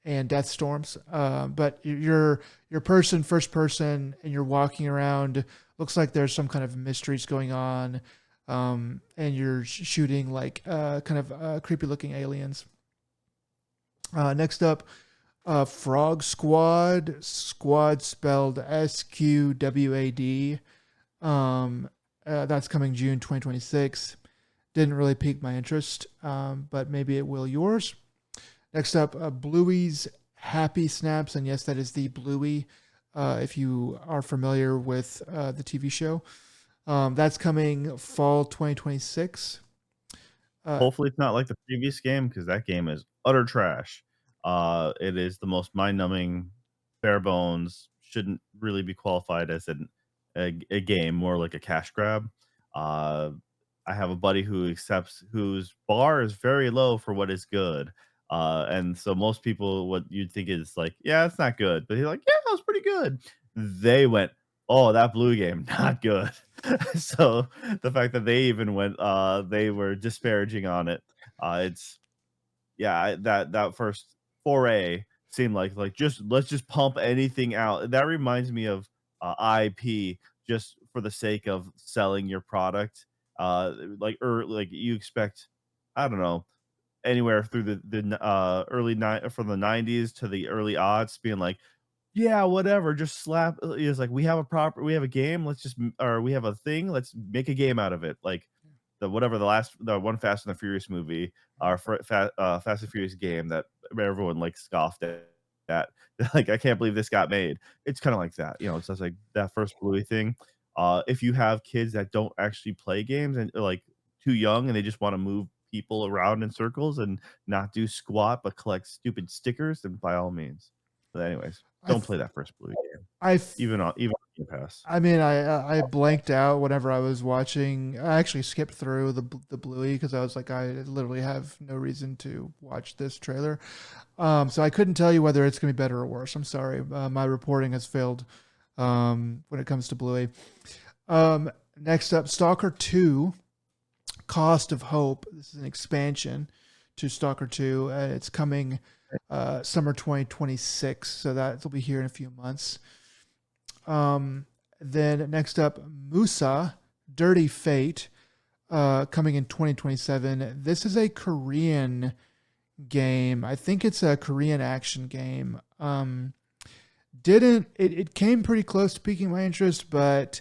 and death storms. But you're first person, and you're walking around. Looks like there's some kind of mysteries going on, and you're shooting like kind of creepy looking aliens. Next up, Frog Squad. Squad spelled SQWAD. That's coming June 2026. Didn't really pique my interest, but maybe it will yours. Next up, Bluey's Happy Snaps, and yes, that is the Bluey. If you are familiar with the TV show, that's coming fall 2026. Hopefully, it's not like the previous game because that game is utter trash. It is the most mind-numbing, bare bones, shouldn't really be qualified as a game, more like a cash grab. Uh, I have a buddy whose bar is very low for what is good. And so most people, what you'd think is like, yeah, it's not good, but he's like, yeah, it was pretty good. They went, oh, that blue game, not good. So the fact that they even went, they were disparaging on it. It's yeah, that first foray seemed like just let's just pump anything out. That reminds me of IP just for the sake of selling your product. Like you expect, I don't know, anywhere through the early from the 90s to the early aughts being like, yeah, whatever, just slap is like we have a game, let's just or we have a thing, let's make a game out of it. Like the one Fast and the Furious movie, or Fast and Furious game that everyone like scoffed at. Like, I can't believe this got made. It's kind of like that, it's just like that first Bluey thing. If you have kids that don't actually play games and like too young and they just want to move people around in circles and not do squat but collect stupid stickers, then by all means. But anyways, I don't th- play that first Bluey game, I f- even on Game Pass. I mean, I blanked out whenever I was watching. I actually skipped through the Bluey because I was like, I literally have no reason to watch this trailer. So I couldn't tell you whether it's gonna be better or worse. I'm sorry, my reporting has failed when it comes to Bluey. Next up, Stalker 2, Cost of Hope. This is an expansion to Stalker 2. It's coming summer 2026, so that will be here in a few months. Then next up, Musa, Dirty Fate, coming in 2027. This is a Korean game. I think it's a Korean action game. Didn't it came pretty close to piquing my interest, but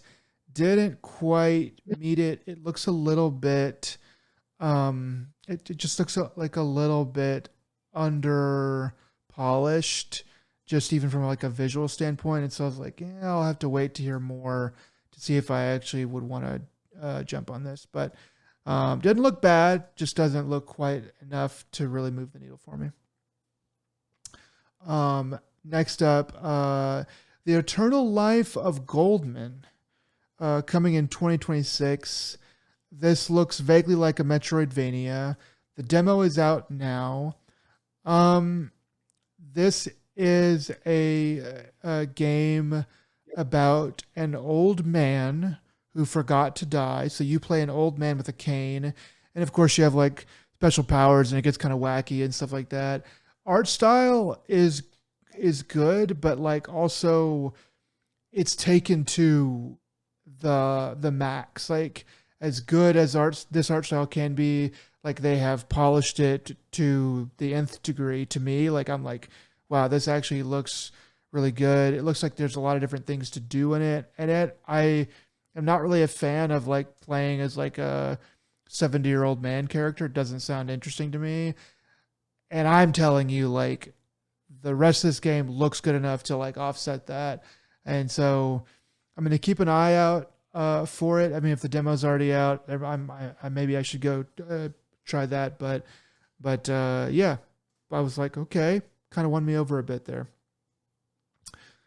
didn't quite meet it. It looks a little bit it just looks like a little bit under polished, just even from like a visual standpoint. And so I was like, yeah, I'll have to wait to hear more to see if I actually would want to jump on this. But didn't look bad, just doesn't look quite enough to really move the needle for me. Next up, The Eternal Life of Goldman, coming in 2026. This looks vaguely like a Metroidvania. The demo is out now. This is a game about an old man who forgot to die. So you play an old man with a cane, and of course you have like special powers, and it gets kind of wacky and stuff like that. Art style is good, but like also it's taken to the max. Like, as good as this art style can be, like they have polished it to the nth degree to me. Like, I'm like, wow, this actually looks really good. It looks like there's a lot of different things to do in it. And I am not really a fan of like playing as like a 70-year-old man character. It doesn't sound interesting to me. And I'm telling you, like, the rest of this game looks good enough to like offset that. And so I'm going to keep an eye out for it. I mean, if the demo's already out, maybe I should go try that. But yeah, I was like, okay, kind of won me over a bit there.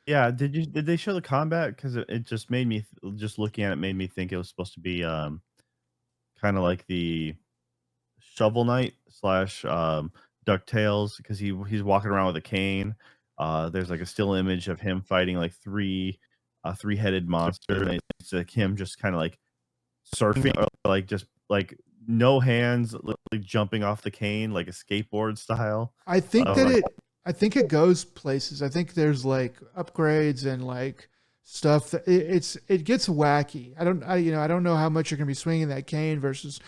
Yeah, did they show the combat? 'Cause it just made me just looking at it made me think it was supposed to be, kinda like the Shovel Knight slash, DuckTales, because he's walking around with a cane. There's, like, a still image of him fighting, like, three-headed monster, and it's, like, him just kinda, like, surfing, or, like, just, like, no hands, literally jumping off the cane like a skateboard style. I think that Like I think it goes places. I think there's like upgrades and like stuff that it gets wacky. I don't know how much you're gonna be swinging that cane versus,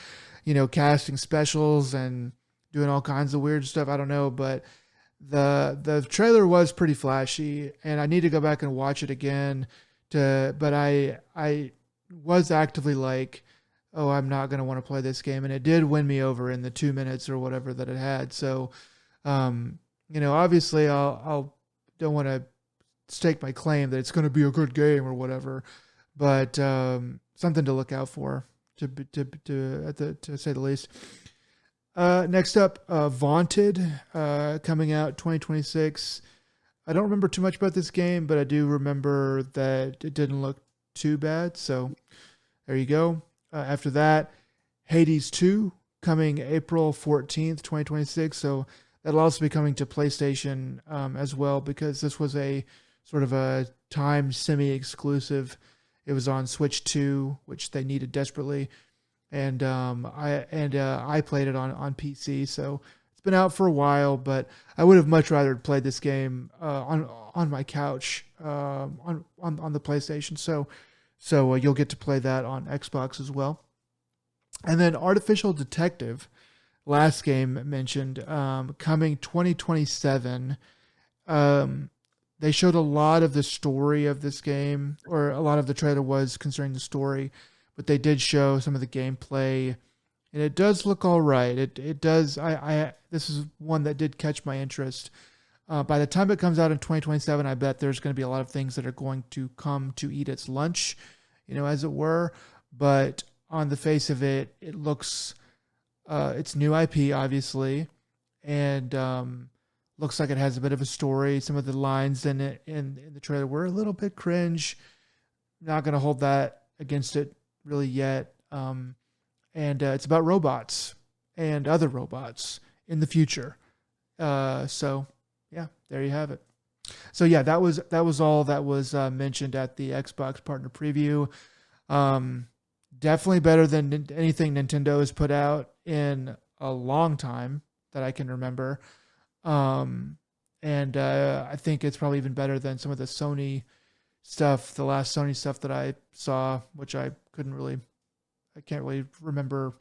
casting specials and doing all kinds of weird stuff. I don't know, but the trailer was pretty flashy, and I need to go back and watch it again. But I was actively like, oh, I'm not gonna want to play this game, and it did win me over in the 2 minutes or whatever that it had. So, obviously, I'll don't want to stake my claim that it's going to be a good game or whatever, but something to look out for, to say the least. Next up, Vaunted, coming out 2026. I don't remember too much about this game, but I do remember that it didn't look too bad. So there you go. After that, Hades 2, coming April 14th, 2026. So that'll also be coming to PlayStation as well, because this was a sort of a timed semi-exclusive. It was on Switch 2, which they needed desperately. and I played it on PC. So it's been out for a while, but I would have much rather played this game on my couch on the PlayStation. So you'll get to play that on Xbox as well. And then Artificial Detective, last game mentioned, coming 2027. Um, they showed a lot of the story of this game, or a lot of the trailer was concerning the story, but they did show some of the gameplay, and it does look all right. It does. I this is one that did catch my interest. By the time it comes out in 2027, I bet there's going to be a lot of things that are going to come to eat its lunch, as it were. But on the face of it, it looks it's new IP, obviously, and looks like it has a bit of a story. Some of the lines in it in the trailer were a little bit cringe. Not going to hold that against it really yet. And it's about robots and other robots in the future. So yeah, there you have it. So yeah, that was all that was mentioned at the Xbox Partner Preview. Um, Definitely better than anything Nintendo has put out in a long time that I can remember. Um, and I think it's probably even better than some of the Sony stuff, the last Sony stuff that I saw, which I can't really remember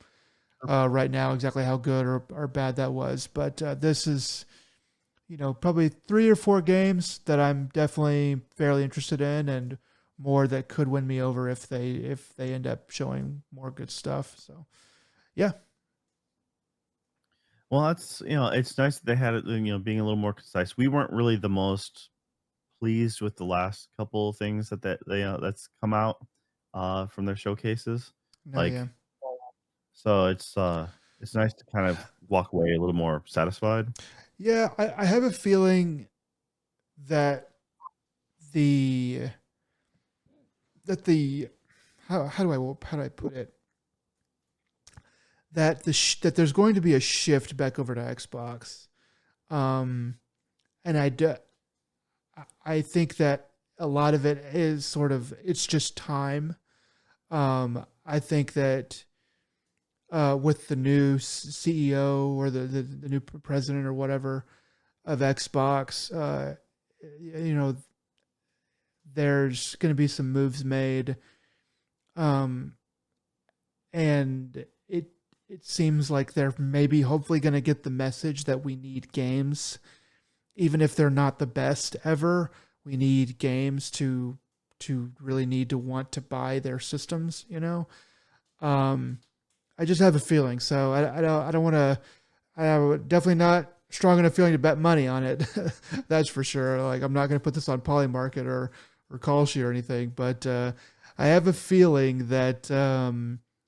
right now exactly how good or bad that was. But this is, probably 3 or 4 games that I'm definitely fairly interested in, and more that could win me over if they end up showing more good stuff. So yeah, Well, that's it's nice that they had it, being a little more concise. We weren't really the most pleased with the last couple of things that's come out from their showcases. no, yeah, Like, so it's nice to kind of walk away a little more satisfied. yeah. I have a feeling that the the how do I put it, that there's going to be a shift back over to Xbox. Um, and I think that a lot of it is sort of it's just time. I think that with the new CEO or the new president or whatever of Xbox, you know, there's going to be some moves made, um, and it seems like they're maybe hopefully going to get the message that we need games, even if they're not the best ever. We need games to really need to want to buy their systems. Um, I just have a feeling. So I don't want to. I definitely not strong enough feeling to bet money on it. That's for sure. Like I'm not going to put this on Polymarket or Kalshi or anything, but I have a feeling that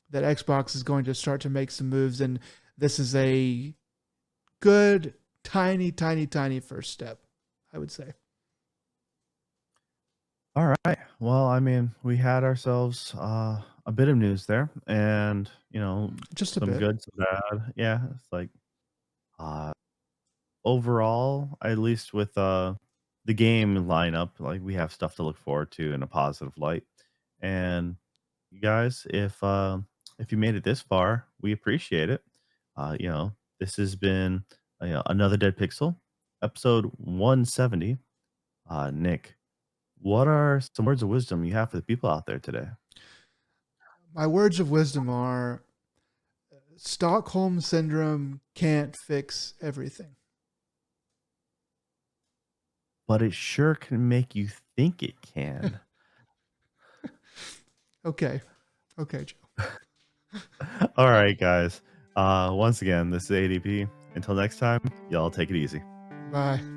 that Xbox is going to start to make some moves, and this is a good, tiny, tiny, tiny first step, I would say. All right. Well, I mean, we had ourselves a bit of news there, and Just a some bit. good, some bad. Yeah, it's like uh, overall, at least with the game lineup, like we have stuff to look forward to in a positive light. And you guys, if you made it this far, we appreciate it. This has been another Dead Pixel, episode 170. Nick, what are some words of wisdom you have for the people out there today? My words of wisdom are Stockholm syndrome can't fix everything. But it sure can make you think it can. Okay. Okay, Joe. All right, guys. Once again, this is ADP. Until next time, y'all take it easy. Bye.